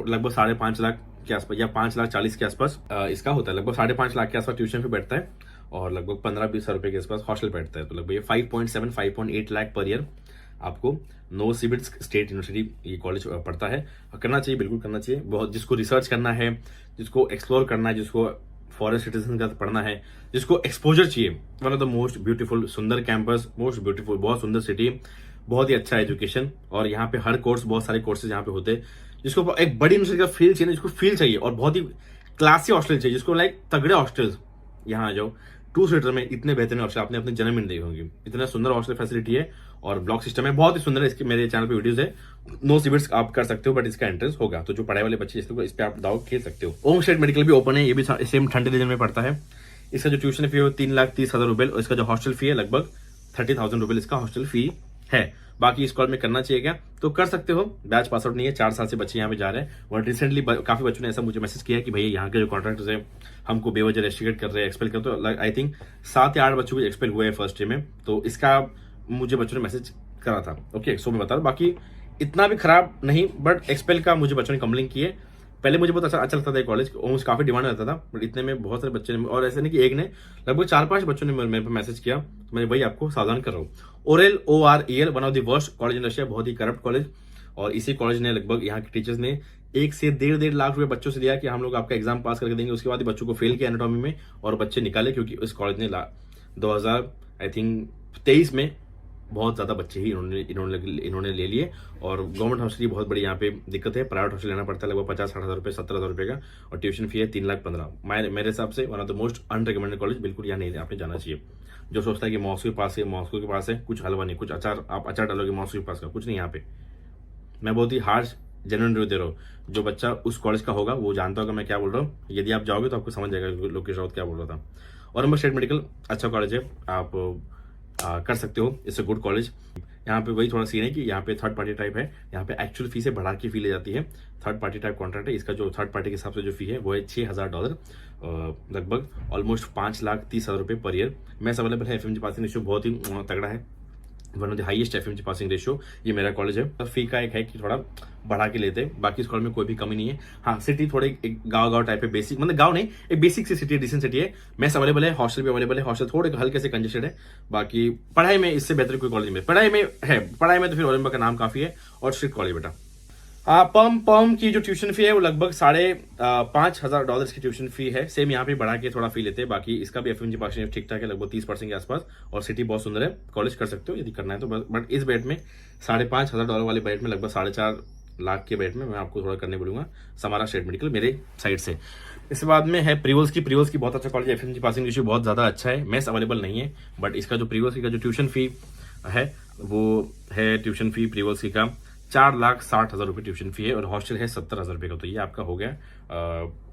लगभग 5.5 लाख के आसपास या 5,40,000 के आसपास इसका होता है। लगभग 5.5 लाख के आसपास ट्यूशन फी बैठता है और लगभग 15-20 रुपए के आसपास हॉस्टल बैठता है। तो लगभग ये 5.8 लाख पर ईयर आपको नो सिबिट स्टेट यूनिवर्सिटी ये कॉलेज पढ़ता है। करना चाहिए, बिल्कुल करना चाहिए। बहुत जिसको रिसर्च करना है, जिसको एक्सप्लोर करना है, जिसको फॉरेन सिटीजन का पढ़ना है, जिसको एक्सपोजर चाहिए, one of the most beautiful, सुंदर कैंपस, मोस्ट ब्यूटीफुल, बहुत सुंदर सिटी, बहुत ही अच्छा एजुकेशन। और यहाँ पे हर कोर्स, बहुत सारे कोर्सेज यहाँ पे होते हैं। जिसको एक बड़ी यूनिवर्सिटी का फील चाहिए, जिसको फील चाहिए और बहुत ही क्लासी हॉस्टल चाहिए, जिसको लाइक तगड़े हॉस्टल्स, यहाँ आ जाओ। 2 सीटर में इतने बेहतरीन हॉस्टल आपने अपने जन्म में नहीं देखे होंगे। इतना सुंदर हॉस्टल फैसिलिटी है और ब्लॉक सिस्टम है, बहुत ही सुंदर है। इसके मेरे चैनल पे वीडियोस है। नो सिबिट्स आप कर सकते हो, बट इसका एंट्रेंस होगा। तो जो पढ़ाई वाले बच्चे इसको इस पे आप दाव खेल सकते हो। ओम स्टेट मेडिकल भी ओपन है, ये भी सेम ठंडे रीजन में पड़ता है। इसका जो ट्यूशन फी है 3,30,000 रुपए और इसका जो हॉस्टल फी है लगभग 30,000 रुपए इसका हॉस्टल फी है। बाकी इस कॉलेज में करना चाहिए क्या, तो कर सकते हो। बैच पास आउट नहीं है, 4 साल से बच्चे यहाँ पे जा रहे हैं। और रिसेंटली काफी बच्चों ने ऐसा मुझे मैसेज किया कि भैया यहाँ के जो कॉन्ट्रैक्टर्स है हमको बेवजह रेस्ट्रिक्ट कर रहे हैं, एक्सपेल कर। तो आई थिंक 7 या 8 बच्चों को एक्सपेल हुए हैं फर्स्ट डे में। तो इसका मुझे बच्चों ने मैसेज करा था। ओके, सो मैं बता रहा हूँ, बाकी इतना भी खराब नहीं, बट एक्सपेल का मुझे बच्चों ने कंप्लेन की है। पहले मुझे बहुत अच्छा लगता था कॉलेज, ओम्स काफी डिमांड रहता था, बट इतने में बहुत सारे बच्चे ने, और ऐसे नहीं कि एक ने, लगभग 4-5 बच्चों ने मेरे पे मैसेज किया। तो मैं भाई आपको सावधान कर रहा हूँ। OREL one of the worst college in Russia, बहुत ही करप्ट कॉलेज। और इसी कॉलेज ने लगभग यहाँ के टीचर्स ने 1 से 1.5 लाख रुपए बच्चों से दिया कि हम लोग आपका एग्जाम पास करके देंगे। उसके बाद बच्चों को फेल किया एनाटॉमी में और बच्चे निकाले, क्योंकि इस कॉलेज ने 2023 में बहुत ज्यादा बच्चे ही इन्होंने ले लिए। और गवर्नमेंट हॉस्टल की बहुत बड़ी यहाँ पे दिक्कत है। प्राइवेट हॉस्टल लेना पड़ता है लगभग 50-60 हज़ार रुपये, 70,000 रुपये का। और ट्यूशन फी है 3,15,000। मेरे हिसाब से one of the most unrecommended college, बिल्कुल यहाँ नहीं आपने जाना चाहिए। जो सोचता है कि मॉस्को के पास है, मॉस्को के पास है, कुछ हलवा नहीं, कुछ अचार, आप अचार डालोगे मॉस्को के पास का, कुछ नहीं यहाँ पे। मैं बहुत ही हार्श जेन्युइन रिव्यू दे रहा हूँ। जो बच्चा उस कॉलेज का होगा वो जानता होगा मैं क्या बोल रहा हूँ। यदि आप जाओगे तो आपको समझ जाएगा लोकेश राउत क्या बोल रहा था। और नंबर स्टेट मेडिकल अच्छा कॉलेज है, आप कर सकते हो। It's a good college. यहाँ पे वही थोड़ा सीन है कि यहाँ पे थर्ड पार्टी टाइप है, यहाँ पे एक्चुअल फी से बढ़ा के फी ले जाती है। थर्ड पार्टी टाइप कॉन्ट्रैक्ट है। इसका जो थर्ड पार्टी के हिसाब से जो फी है वो है $6,000, लगभग ऑलमोस्ट 5,30,000 रुपये पर ईयर। मैथ्स अवेलेबल है। FMG पासिंग रेशियो बहुत ही तगड़ा है, one of the highest FMG passing ratio ये मेरा कॉलेज है। तो फी का एक है कि थोड़ा बढ़ा के लेते हैं, बाकी इस कॉलेज में कोई भी कमी नहीं है। हाँ, सिटी थोड़े एक गाँव टाइप है, बेसिक मतलब गाँव नहीं, एक बेसिक सी सिटी है, डिसेंट सिटी है। मैथ्स अवेलेबल है, हॉस्टल भी अवेलेबल है। हॉस्टल थोड़े हल्के से कंजेस्टेड है, बाकी पढ़ाई में इससे बेहतर कोई कॉलेज में पढ़ाई में तो फिर ओलंबा का नाम काफी है और स्ट्रिक्ट कॉलेज बेटा। पम की जो ट्यूशन फी है वो लगभग $5,500 की ट्यूशन फी है। सेम यहाँ पे बढ़ा के थोड़ा फी लेते हैं। बाकी इसका भी FMG पासिंग ठीक ठाक है, लगभग 30% के आसपास। और सिटी बहुत सुंदर है, कॉलेज कर सकते हो यदि करना है तो। बट इस बजट में $5,500 वाले बजट में लगभग 4.5 लाख के बजट में मैं आपको थोड़ा करने बोलूंगा समारा स्टेट मेडिकल मेरे साइड से। इसके बाद में है प्रीवोल्स की बहुत अच्छा कॉलेज है। FMG पासिंग रेशियो बहुत ज्यादा अच्छा है। मैथ्स अवेलेबल नहीं है, बट इसका जो प्रीवोल्स का जो ट्यूशन फी है वो है, ट्यूशन फी प्रीवोल्स का 4,60,000 रुपये ट्यूशन फी है और हॉस्टल है 70,000 रुपये का। तो ये आपका हो गया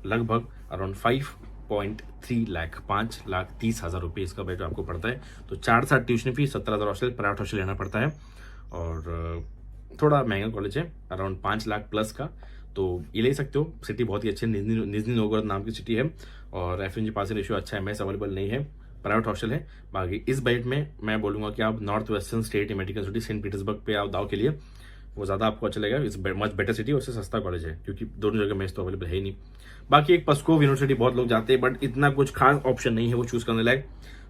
लगभग अराउंड 5.3 लाख, 5,30,000 रुपये इसका बजट आपको पड़ता है। तो 4 tuition fee, 70,000 hostel, private hostel लेना पड़ता है। और थोड़ा महंगा कॉलेज है, अराउंड 5 लाख प्लस का। तो ये ले सकते हो। सिटी बहुत ही अच्छी है, निजनी नोगोरोद नाम की सिटी है। और FMG पासिंग रेशियो अच्छा है। मैथ्स अवेलेबल नहीं है, प्राइवेट हॉस्टल है। बाकी इस बजट में मैं बोलूंगा कि आप North western state medical university Saint Petersburg पे आप दाव के लिए, वो ज्यादा आपको अच्छा लगेगा। इट्स मच बेटर सिटी और उससे सस्ता कॉलेज है, क्योंकि दोनों जगह मैथ्स तो अवेलेबल है ही नहीं। बाकी एक पस्कोव यूनिवर्सिटी बहुत लोग जाते हैं, बट इतना कुछ खास ऑप्शन नहीं है वो चूज करने लायक।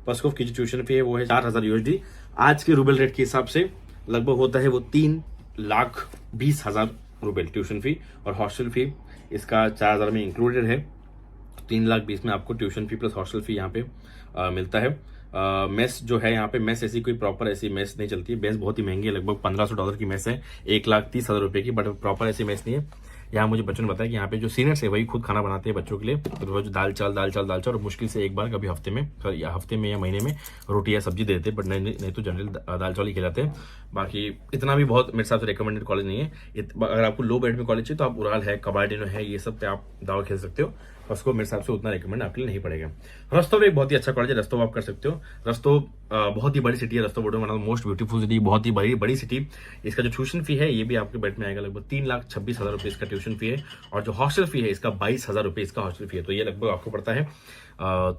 पस्कोव की जो ट्यूशन फी है वो है 4,000 USD। आज के रूबल रेट के हिसाब से लगभग होता है वो 3,20,000 रुपये ट्यूशन फी, और हॉस्टल फी इसका 4,000 में इंक्लूडेड है। 3,20,000 में आपको tuition fee plus hostel fee यहाँ पे मिलता है। मेस जो है यहाँ पे, मेस ऐसी कोई प्रॉपर ऐसी मेस नहीं चलती है। मेस बहुत ही महंगी है, लगभग $1,500 की मेस है, 1,30,000 रुपये की, बट प्रॉपर ऐसी मेस नहीं है। यहाँ मुझे बच्चों ने बताया कि यहाँ पे जो सीनियर्स है वही खुद खाना बनाते हैं बच्चों के लिए, तो रोज दाल चावल और मुश्किल से एक बार कभी हफ्ते में या महीने में रोटी या सब्जी देते हैं, बट नहीं तो जनरल दाल चावल ही खिलाते हैं। बाकी इतना भी बहुत मेरे हिसाब से रिकमेंडेड कॉलेज नहीं है। अगर आपको लो बजट में कॉलेज चाहिए तो आप उराल है, कबाडिनो है, ये सब पे आप दावा खेल सकते हो। उसको मेरे हिसाब से उतना रिकमेंड आपके लिए नहीं पड़ेगा। रस्तों एक बहुत ही अच्छा कॉलेज है, रस्तों आप कर सकते हो। रस्तों बहुत ही बड़ी सिटी है, रस्तों बोर्डो one of most beautiful city, बहुत ही बड़ी सिटी। इसका जो ट्यूशन फी है ये भी आपके बजट में आएगा, लगभग 3,26,000 रुपये इसका ट्यूशन फी है, और जो हॉस्टल फी है इसका 22,000 रुपये इसका हॉस्टल फी है। तो ये लगभग आपको पड़ता है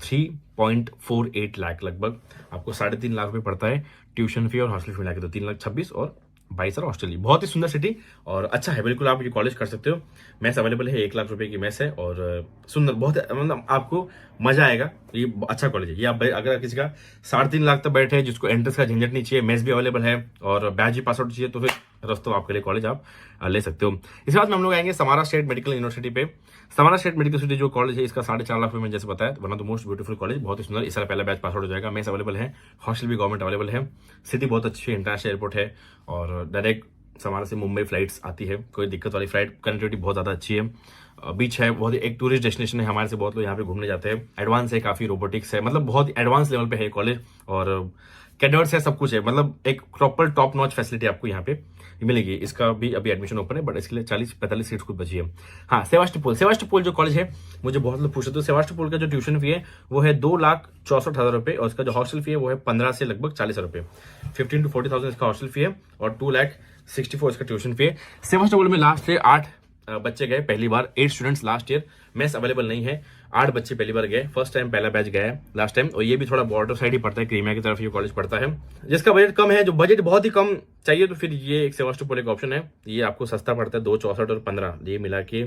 3.48 लाख, लगभग आपको 3.5 लाख रुपये पड़ता है ट्यूशन फी और हॉस्टल फी मिला के। तो 3,26,000 और 22,000 ऑस्ट्रेलिया। बहुत ही सुंदर सिटी और अच्छा है, बिल्कुल आप ये कॉलेज कर सकते हो। मैथ्स अवेलेबल है, 1 लाख रुपए की मैथ्स है, और सुंदर बहुत, मतलब आपको मजा आएगा। ये अच्छा कॉलेज है। ये आप अगर किसी का 3.5 लाख तक बैठे, जिसको एंट्रेंस का झंझट नहीं चाहिए, मैथ्स भी अवेलेबल है और बैच भी पास आउट चाहिए, तो फिर रस्तों आपके लिए कॉलेज आप ले सकते हो। इसके बाद में हम लोग आएंगे समारा स्टेट मेडिकल यूनिवर्सिटी पे। समारा स्टेट मेडिकल यूनिवर्सिटी जो कॉलेज है इसका 4.5 लाख रुपए में जैसे बताया, one of the most beautiful college, बहुत ही सुंदर। इस साल पहला बैच पास आउट हो जाएगा, मैथ्स अवेलेबल है, हॉस्टल भी गवर्नमेंट अवेलेबल है, सिटी बहुत अच्छी है, इंटरनेशनल एयरपोर्ट है, और डायरेक्ट समारा से मुंबई फ्लाइट्स आती है, कोई दिक्कत वाली फ्लाइट, कनेक्टिविटी बहुत ज्यादा अच्छी है। बीच है, बहुत एक टूरिस्ट डेस्टिनेशन है, हमारे से बहुत लोग यहाँ पे घूमने जाते हैं। एडवांस है काफी, रोबोटिक्स है, मतलब बहुत एडवांस लेवल पे है कॉलेज, और कैडेट्स है, सब कुछ है, मतलब एक प्रॉपर टॉप नॉच फैसिलिटी आपको यहाँ पे मिलेगी। इसका भी अभी एडमिशन ओपन है, बट इसके लिए 40-45 सीट्स खुद बची है। हाँ, सेवास्टोपोल जो कॉलेज है, मुझे बहुत लोग पूछते, तो सेवास्टोपोल का जो ट्यूशन फी है वो है 2,64,000 रुपये, और इसका जो हॉस्टल फी है वो है 15 से लगभग 40 रुपये, 15 to 40,000 इसका हॉस्टल फी है, और 2,64,000 इसका ट्यूशन फी है। सेवास्टोपोल में लास्ट ईयर 8 बच्चे गए पहली बार, 8 students last year. Mess available नहीं है, 8 बच्चे पहली बार गए, फर्स्ट टाइम पहला बैच गया है लास्ट टाइम। और ये भी थोड़ा बॉर्डर साइड ही पड़ता है, क्रीमिया की तरफ ये कॉलेज पड़ता है। जिसका बजट कम है, जो बजट बहुत ही कम चाहिए, तो फिर ये एक सेवास्टोपोल एक ऑप्शन है। ये आपको सस्ता पड़ता है, 2,64 और 15 ये मिला के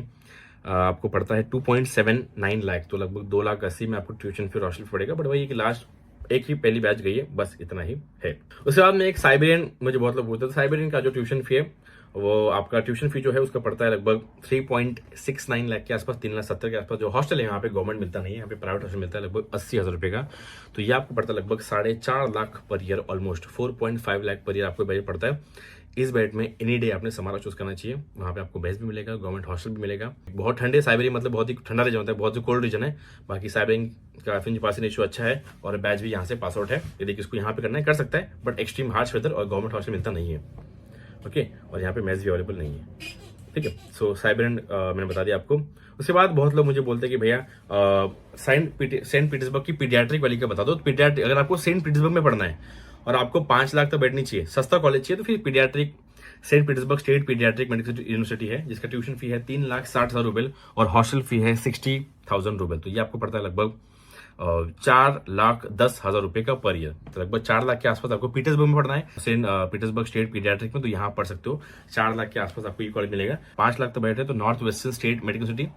आपको पड़ता है 2.79 लाख, तो लगभग 2,80,000 में आपको ट्यूशन फी और हॉस्टल फी पड़ेगा। बट वही कि लास्ट एक ही पहली बैच गई है, बस इतना ही है। उसके बाद में एक साइबेरियन, मुझे बहुत लोग पूछते हैं, साइबेरियन का जो ट्यूशन फी है वो आपका ट्यूशन फी जो है उसका पड़ता है लगभग 3.69 लाख के आसपास, 3,70,000 के आसपास। जो हॉस्टल है यहाँ पे गवर्नमेंट मिलता नहीं है, यहाँ पे प्राइवेट हॉस्टल मिलता है लगभग 80,000 रुपये का। तो ये आपको पड़ता है लगभग 4.5 lakh per year, almost 4.5 lakh per year आपको बजट पड़ता है। इस बजट में एनी डे आपने समारा चूज करना चाहिए, वहाँ पे आपको बेस भी मिलेगा, गवर्नमेंट हॉस्टल भी मिलेगा। बहुत ठंडे साइबेरियन, मतलब बहुत ही ठंडा रीजन होता है, बहुत ही कोल्ड रीजन है। बाकी साइबेरियन का पासिंग रेशियो अच्छा है, और बैच भी यहाँ से पास आउट है। यदि किसको यहाँ पे करना है कर सकता है, बट एक्सट्रीम हार्श वेदर और गवर्नमेंट हॉस्टल मिलता नहीं है, ओके। और यहाँ पे मैथ्स भी अवेलेबल नहीं है, ठीक है। सो साइबेरियन मैंने बता दिया आपको। उसके बाद बहुत लोग मुझे बोलते हैं कि भैया सेंट पीटर्सबर्ग की पीडियाट्रिक वाली का बता दो। तो अगर आपको सेंट पीटर्सबर्ग में पढ़ना है और आपको 5 लाख तक बैठनी चाहिए, सस्ता कॉलेज चाहिए, तो फिर paediatric Saint Petersburg State Paediatric Medical University है, जिसका ट्यूशन फी है 3,60,000 रुपये और हॉस्टल फी है 60,000 रुपये। तो ये आपको पड़ता है लगभग 4,10,000 रुपए का पर ईयर, तो लगभग 4 लाख के आसपास आपको पीटर्सबर्ग में पढ़ना है, सेंट पीटर्सबर्ग स्टेट पीडियाट्रिक में, तो यहाँ पढ़ सकते हो। 4 लाख के आसपास आपको ये कॉलेज मिलेगा। 5 लाख तक बैठे तो north western state Medical city,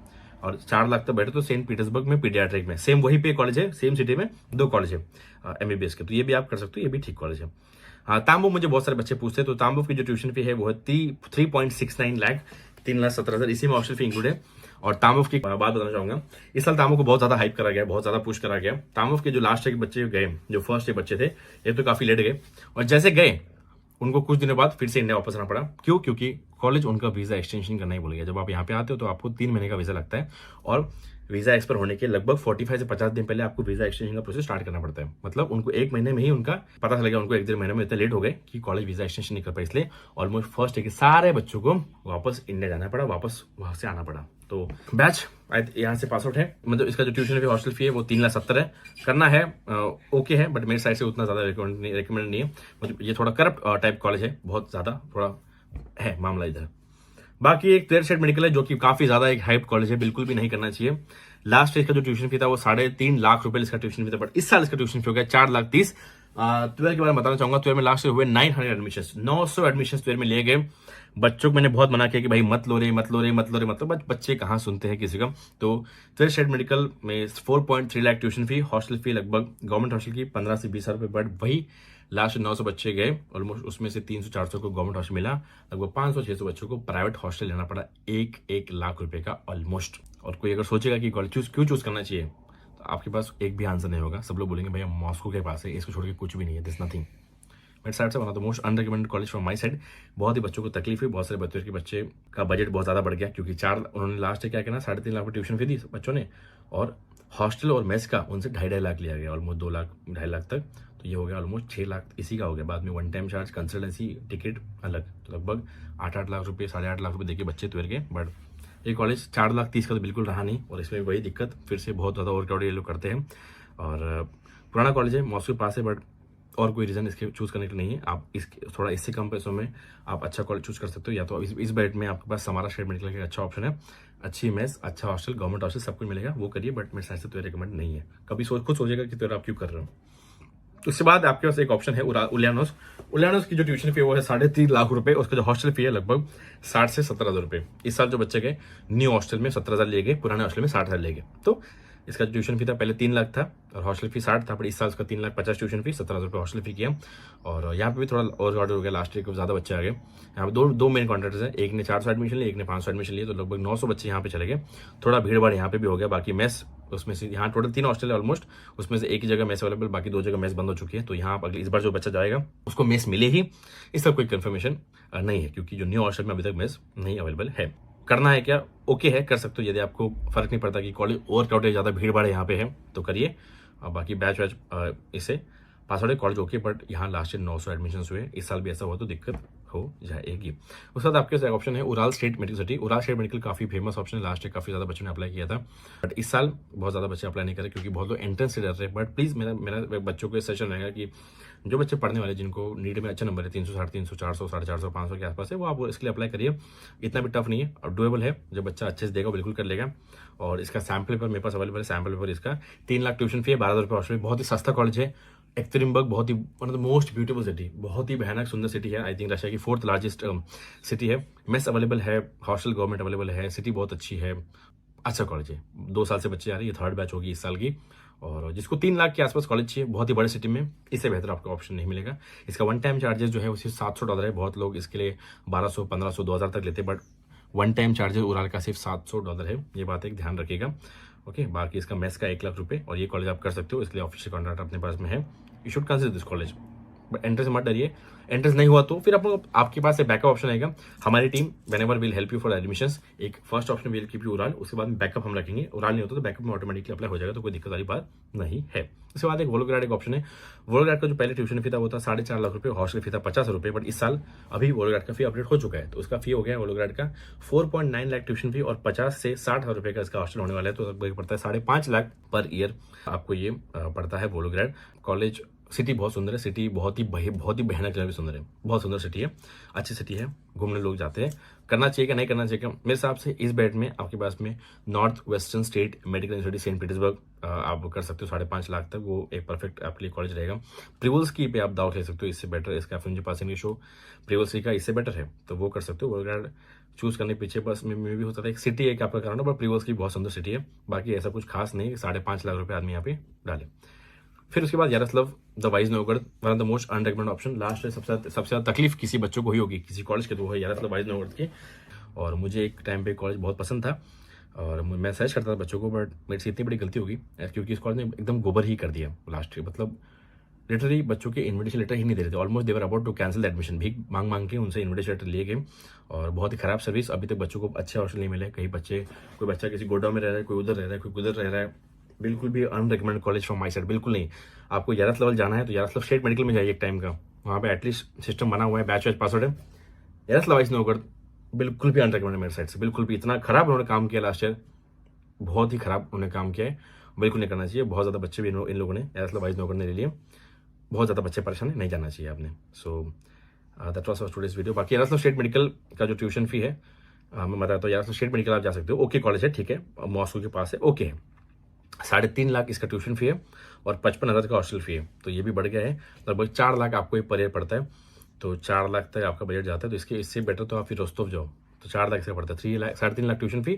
और 4 लाख तक बैठे तो सेंट पीटर्सबर्ग में पीडियाट्रिक में। सेम वही पे कॉलेज है, सेम सिटी में 2 कॉलेज है MBBS के, तो ये भी आप कर सकते हो, ये भी ठीक कॉलेज है। हाँ, तांबू मुझे बहुत सारे बच्चे पूछते हैं, तो तांबू की जो ट्यूशन फी है वो है 3.69 लाख, 3,70,000, इसी में हॉस्टल फी इंक्लूड है। और तामुफ की बात बताना चाहूंगा, इस साल तामुफ को बहुत ज्यादा हाइप करा गया, बहुत ज्यादा पुश करा गया। तामुफ के जो लास्ट के बच्चे गए, जो फर्स्ट के बच्चे थे, ये तो काफी लेट गए, और जैसे गए उनको कुछ दिनों बाद फिर से इंडिया वापस आना पड़ा। क्यों? क्योंकि कॉलेज उनका वीजा एक्सटेंशन करना ही भूल गया। जब आप यहाँ पे आते हो तो आपको 3 महीने का वीजा लगता है, और वीजा एक्सपायर होने के लगभग 45 से 50 दिन पहले आपको वीजा एक्सटेंशन का प्रोसेस स्टार्ट करना पड़ता है। मतलब उनको 1 महीने में ही उनका पता चलेगा, उनको 1-1.5 महीने में इतने लेट हो गए कि कॉलेज वीजा एक्सटेंशन नहीं कर पाए, इसलिए ऑलमोस्ट फर्स्ट है कि सारे बच्चों को वापस इंडिया जाना पड़ा, वापस वहां से आना पड़ा। तो बैच यहाँ से पास आउट है, मतलब इसका जो ट्यूशन फी हॉस्टल फी है वो 3,70,000 है। करना है ओके है, बट मेरे साइड से उतना ज्यादा रिकमेंड नहीं है मुझे। ये थोड़ा करप्ट टाइप कॉलेज है, बहुत ज्यादा थोड़ा है मामला इधर। बाकी एक क्लियर स्टेट मेडिकल है जो कि काफी ज्यादा एक हाइप कॉलेज है, बिल्कुल भी नहीं करना चाहिए। लास्ट ईयर का जो ट्यूशन फी था वो 3.5 लाख रुपए इसका ट्यूशन फी था, बट इस साल इसका ट्यूशन फी हो गया 4,30,000। 12 के बारे में बताना चाहूंगा, 12 में लास्ट ईयर हुए 900 एडमिशन, 900 एडमिशन 12 में लिए गए। बच्चों को मैंने बहुत मना किया कि भाई मत लो रे, मतलब बच्चे कहाँ सुनते हैं किसी का। तो 12 स्टेट मेडिकल में 4.3 लाख ट्यूशन फी, हॉस्टल फी लगभग गवर्नमेंट हॉस्टल की 15 से 20 रुपए, बट वही लास्ट 900 बच्चे गए ऑलमोस्ट, उसमें से 300-400 को गवर्नमेंट हॉस्टल मिला, लगभग 500-600 बच्चों को प्राइवेट हॉस्टल लेना पड़ा, 1 लाख रुपए का ऑलमोस्ट। और कोई अगर सोचेगा कि कॉलेज क्यों चूज करना चाहिए, तो आपके पास एक भी आंसर नहीं होगा। सब लोग बोलेंगे भैया मॉस्को के पास है, इसको छोड़ के कुछ भी नहीं है, दिस नथिंग। मेरे साइड से one of the most unrecommended college from my side. बहुत ही बच्चों को तकलीफ हुई, बहुत सारे बच्चों के बच्चे का बजट बहुत ज़्यादा बढ़ गया, क्योंकि उन्होंने लास्ट क्या किया ना, 3.5 लाख की ट्यूशन फी दी बच्चों ने, और हॉस्टल और मेस का उनसे 2.5 लाख लिया गया, ऑलमोस्ट 2 लाख 2.5 लाख तक। तो ये हो गया ऑलमोस्ट 6 लाख इसी का हो गया। बाद में one time charge, consultancy, ticket अलग, तो लगभग 8 लाख रुपये 8.5 लाख रुपये देके बच्चे तैर गए। बट ये कॉलेज 4,30,000 का तो बिल्कुल रहा नहीं, और इसमें वही दिक्कत, फिर से बहुत ज़्यादा ओवरक्राउड ये लोग करते हैं। और पुराना कॉलेज है, मॉस्को के पास है, बट और कोई रीज़न इसके चूज़ करने के नहीं है। आप इसके थोड़ा इससे कम पैसों में आप अच्छा कॉलेज चूज़ कर सकते हो, या तो इस बजट में आपके पास समारा स्टेट मेडिकल का अच्छा ऑप्शन है, अच्छी मेस, अच्छा हॉस्टल, गवर्नमेंट हॉस्टल सब कुछ मिलेगा, वो करिए। बट मेरे साइड से तो रिकमेंड नहीं है। कभी खुद सोचेगा कि तो आप क्यों कर रहे हो। उसके बाद आपके पास एक ऑप्शन है उलियानोस। उलियानोस की जो ट्यूशन फी है वो है 3.5 लाख रुपए, उसका जो हॉस्टल फी है लगभग 60 से 17,000 रुपए। इस साल जो बच्चे गए न्यू हॉस्टल में 17,000 लिए गए, पुराने हॉस्टल में 60,000 लिए गए। तो इसका जो ट्यूशन फी था पहले 3 लाख था और हॉस्टल फी 60 था, पर इस साल उसका 3,50,000 ट्यूशन फी, 17,000 रुपये हॉस्टल फी किया। और यहाँ पे भी थोड़ा और ऑर्डर हो गया, लास्ट ईयर को ज़्यादा बच्चे आ गए। यहाँ पे दो मेन कॉन्ट्रैक्टर्स हैं, एक ने 400 एडमिशन लिए, एक ने 500 एडमिशन लिए, तो लगभग 900 बच्चे यहाँ पे चले गए। थोड़ा भीड़ भाड़ यहाँ पे भी हो गया। बाकी मेस, उसमें से यहाँ टोटल 3 हॉस्टल है ऑलमोस्ट, उसमें से एक ही जगह मेस अवेलेबल, बाकी 2 जगह मेस बंद हो चुकी है। तो यहाँ अगले इस बार जो बच्चा जाएगा उसको मेस मिले ही, इसका कोई कंफर्मेशन नहीं है, क्योंकि जो न्यू हॉस्टल में अभी तक मेस नहीं अवेलेबल है। करना है क्या, ओके है, कर सकते हो। यदि आपको फर्क नहीं पड़ता कि कॉलेज ओवर क्राउडेड, ज़्यादा भीड़ भाड़ यहाँ पे है, तो करिए। बाकी बैच इससे pass out college okay, but यहाँ लास्ट ईयर 900 एडमिशन हुए, इस साल भी ऐसा हुआ तो दिक्कत हो जाएगी। उसके बाद आपके पास ऑप्शन है Ural state Medical city. Ural state medical काफ़ी फेमस ऑप्शन है, लास्ट ईयर काफ़ी ज़्यादा बच्चों ने अप्लाई किया था, बट इस साल बहुत ज़्यादा बच्चे अप्लाई नहीं करे, क्योंकि बहुत लोग एंट्रेंस से डर रहे हैं। बट प्लीज़ मेरा बच्चों को सेशन रहेगा कि जो बच्चे पढ़ने वाले, जिनको नीट में अच्छा नंबर है, 300, 350, 400, 450, 500 के आसपास है, वो आप इसके लिए अप्लाई करिए। इतना भी टफ नहीं है और डुएबल है, जब बच्चा अच्छे से देगा बिल्कुल कर लेगा। और इसका सैम्पल पेपर मेरे पास अवेलेबल है, सैम्पल पेपर इसका 3 लाख ट्यूशन फी है, 12,000 रुपये हॉस्टल, बहुत ही सस्ता कॉलेज है। एक्टरिनबर्ग बहुत ही one of the most beautiful city, बहुत ही भयानक सुंदर सिटी है। आई थिंक रशिया की 4th लार्जेस्ट सिटी है। मेस अवेलेबल है, हॉस्टल गवर्नमेंट अवेलेबल है, सिटी बहुत अच्छी है, अच्छा कॉलेज है। 2 साल से बच्चे आ रही है, 3rd बैच होगी इस साल की। और जिसको 3 लाख के आसपास कॉलेज चाहिए बहुत ही बड़े सिटी में, इससे बेहतर आपको ऑप्शन नहीं मिलेगा। इसका वन टाइम चार्जेस जो है वो सिर्फ $700 है। बहुत लोग इसके लिए 1200, 1500, 2000 तक लेते हैं, but one time charges Ural का सिर्फ $700 है। ये बात एक ध्यान रखिएगा, ओके। बाकी इसका मेस का 1 लाख रुपये, और ये कॉलेज आप कर सकते हो, इसलिए ऑफिशियल कॉन्ट्रैक्ट अपने पास में है। You should consider this college, but entrance मत डरिए। एंट्रेंस नहीं हुआ तो फिर आपके पास एक बैकअप ऑप्शन आएगा। हमारी team whenever will help you for admissions. एक first option will keep you Ural, उसके बाद बैकअप हम रखेंगे। उराल नहीं होता तो बैकअप में ऑटोमेटिकली अप्लाई हो जाएगा, तो कोई दिक्कत वाली बात नहीं है। उसके बाद एक वोलोग्राड एक ऑप्शन है। वोलोग्राड का जो पहले ट्यूशन फी था वो था 4.5 लाख रुपये, हॉस्टल फी था 50 रुपये, बट इस साल अभी वोलोग्राड का फी अपडेट हो चुका है, तो उसका फी हो गया वोलोग्राड का 4.9 लाख ट्यूशन फी, और 50 से 60,000 रुपये का इसका हॉस्टल होने वाला है, तो लगभग पड़ता है 5.5 लाख पर ईयर आपको ये पड़ता है वोलोग्राड कॉलेज। सिटी बहुत सुंदर है, सिटी बहुत ही भयानक भी सुंदर है, बहुत सुंदर सिटी है, अच्छी सिटी है, घूमने लोग जाते हैं। करना चाहिए कि नहीं करना चाहिए, मेरे हिसाब से इस बैट में आपके पास में north western state medical university Saint Petersburg आप कर सकते हो 5.5 लाख तक, वो एक परफेक्ट आपके लिए कॉलेज रहेगा। प्रिवल्सकी पे आप दाव ले सकते हो, इससे बेटर इसका मुझे पास शो प्रिवल्सकी का इससे बेटर है, तो वो कर सकते हो। वोलोग्राड चूज करने पीछे बस में भी होता था, एक सिटी है कि आपका कराना, बट प्रिवल्सकी बहुत सुंदर सिटी है। बाकी ऐसा कुछ खास नहीं, 5.5 लाख रुपये आदमी यहाँ पे डाले। फिर उसके बाद Yaroslav the wise Novgorod, one of the most unrecommended option. Last सबसे ज़्यादा तकलीफ किसी बच्चों को ही होगी किसी कॉलेज के, तो वो है यारोस्लाव वाइज नोवगढ़ की। और मुझे एक टाइम पे कॉलेज बहुत पसंद था और मैं सजेस्ट करता था बच्चों को, बट मेरे से इतनी बड़ी गलती होगी क्योंकि इस कॉलेज ने एकदम गोबर ही कर दिया लास्ट ईयर। मतलब लिटरली बच्चों के इन्विटेशन लेटर ही नहीं दे रहे थे, almost they were about to cancel the admission, भी मांग के उनसे इन्विटेशन लेटर लिए गए। और बहुत ही खराब सर्विस, अभी तक बच्चों को अच्छे हॉस्टल नहीं मिले। कोई बच्चा किसी गोडाउन में रह रहा है, कोई उधर रह रहा है, कोई उधर रह रहा है। बिल्कुल भी अनरिकमेंड कॉलेज फ्रॉम माई साइड, बिल्कुल नहीं। आपको यारोस्लाव जाना है तो यारोस्लाव स्टेट मेडिकल में जाइए एक टाइम का, वहाँ पे एटलीस्ट सिस्टम बना हुआ है, बैच पासवर्ड है। यारोस्लाव वाइज नोवगढ़ बिल्कुल भी अनरिकमेंड मेरे साइड से, बिल्कुल भी। इतना खराब उन्होंने काम किया लास्ट ईयर, बहुत ही खराब उन्होंने काम किया है, बिल्कुल नहीं करना चाहिए। बहुत ज़्यादा बच्चे भी इन लोगों ने यारोस्लाव वाइज नोवगढ़ ने ले लिए, बहुत ज़्यादा बच्चे परेशान है, नहीं जाना चाहिए आपने। So that was our today's video. बाकी यारोस्लाव स्टेट मेडिकल का जो ट्यूशन फी है मैं बताता हूँ। यारोस्लाव स्टेट मेडिकल आप जा सकते हो, ओके कॉलेज है, ठीक है, मॉस्को के पास है, ओके है। 3.5 लाख इसका ट्यूशन फी है और 55,000 का हॉस्टल फी है, तो ये भी बढ़ गया है। लगभग 4 लाख आपको पर ईयर पड़ता है, तो 4 लाख तक आपका बजट जाता है। तो इससे बेटर तो आप फिर रोस्तोव जाओ, तो 4 लाख से पड़ता है। 3.5 lakh tuition fee,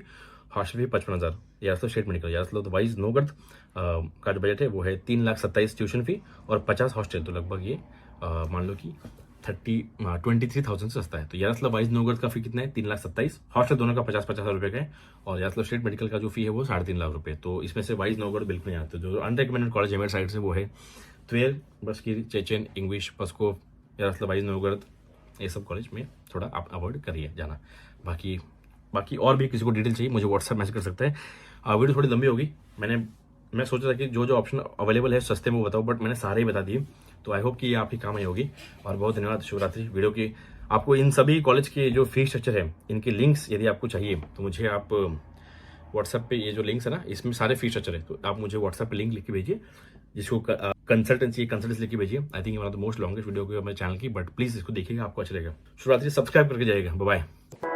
hostel fee 55,000। Yaroslav state medical, Yaroslav wise Novgorod का जो बजट है वो है 3,27,000 ट्यूशन फी और 50 हॉस्टल, तो लगभग ये मान लो कि 23,000 से सस्ता है। तो यारस्लाव वाइज नोगर्द का फी कितना है? 3,27,000। हॉस्टल दोनों का 50,000 रुपये का है। और यारस्लाव स्टेट मेडिकल का जो फी है वो 3.5 लाख रुपये। तो इसमें से वाइज नोगर्द बिल्कुल नहीं आते। जो अनरिकमेंडेड कॉलेज है मेरे साइड से वो है ट्वेर, बस्कीर, चेचेन, इंग्लिश, पस्कोव, यारस्लाव वाइज नोगर्द। ये सब कॉलेज में थोड़ा आप अवॉइड करिए जाना। बाकी और भी किसी को डिटेल चाहिए मुझे व्हाट्सएप मैसेज कर सकते हैं। वीडियो थोड़ी लंबी होगी। मैं सोचा था कि जो जो ऑप्शन अवेलेबल है सस्ते में वो बताऊँ, बट मैंने सारे ही बता दिए। तो आई होप कि ये आपकी काम आई होगी। और बहुत धन्यवाद। शिवरात्रि। वीडियो की आपको इन सभी कॉलेज के जो फी स्ट्रक्चर है इनके लिंक्स यदि आपको चाहिए तो मुझे आप व्हाट्सएप पे ये जो लिंक्स है ना इसमें सारे फी स्ट्रक्चर है, तो आप मुझे व्हाट्सएप पे लिंक लिख के भेजिए जिसको कंसल्टेंसी लिख के भेजिए। I think one of the most longest video मेरे चैनल की, बट प्लीज इसको देखिएगा, आपको अच्छा लगेगा। शिवरात्रि। सब्सक्राइब करके जाइएगा। Bye bye.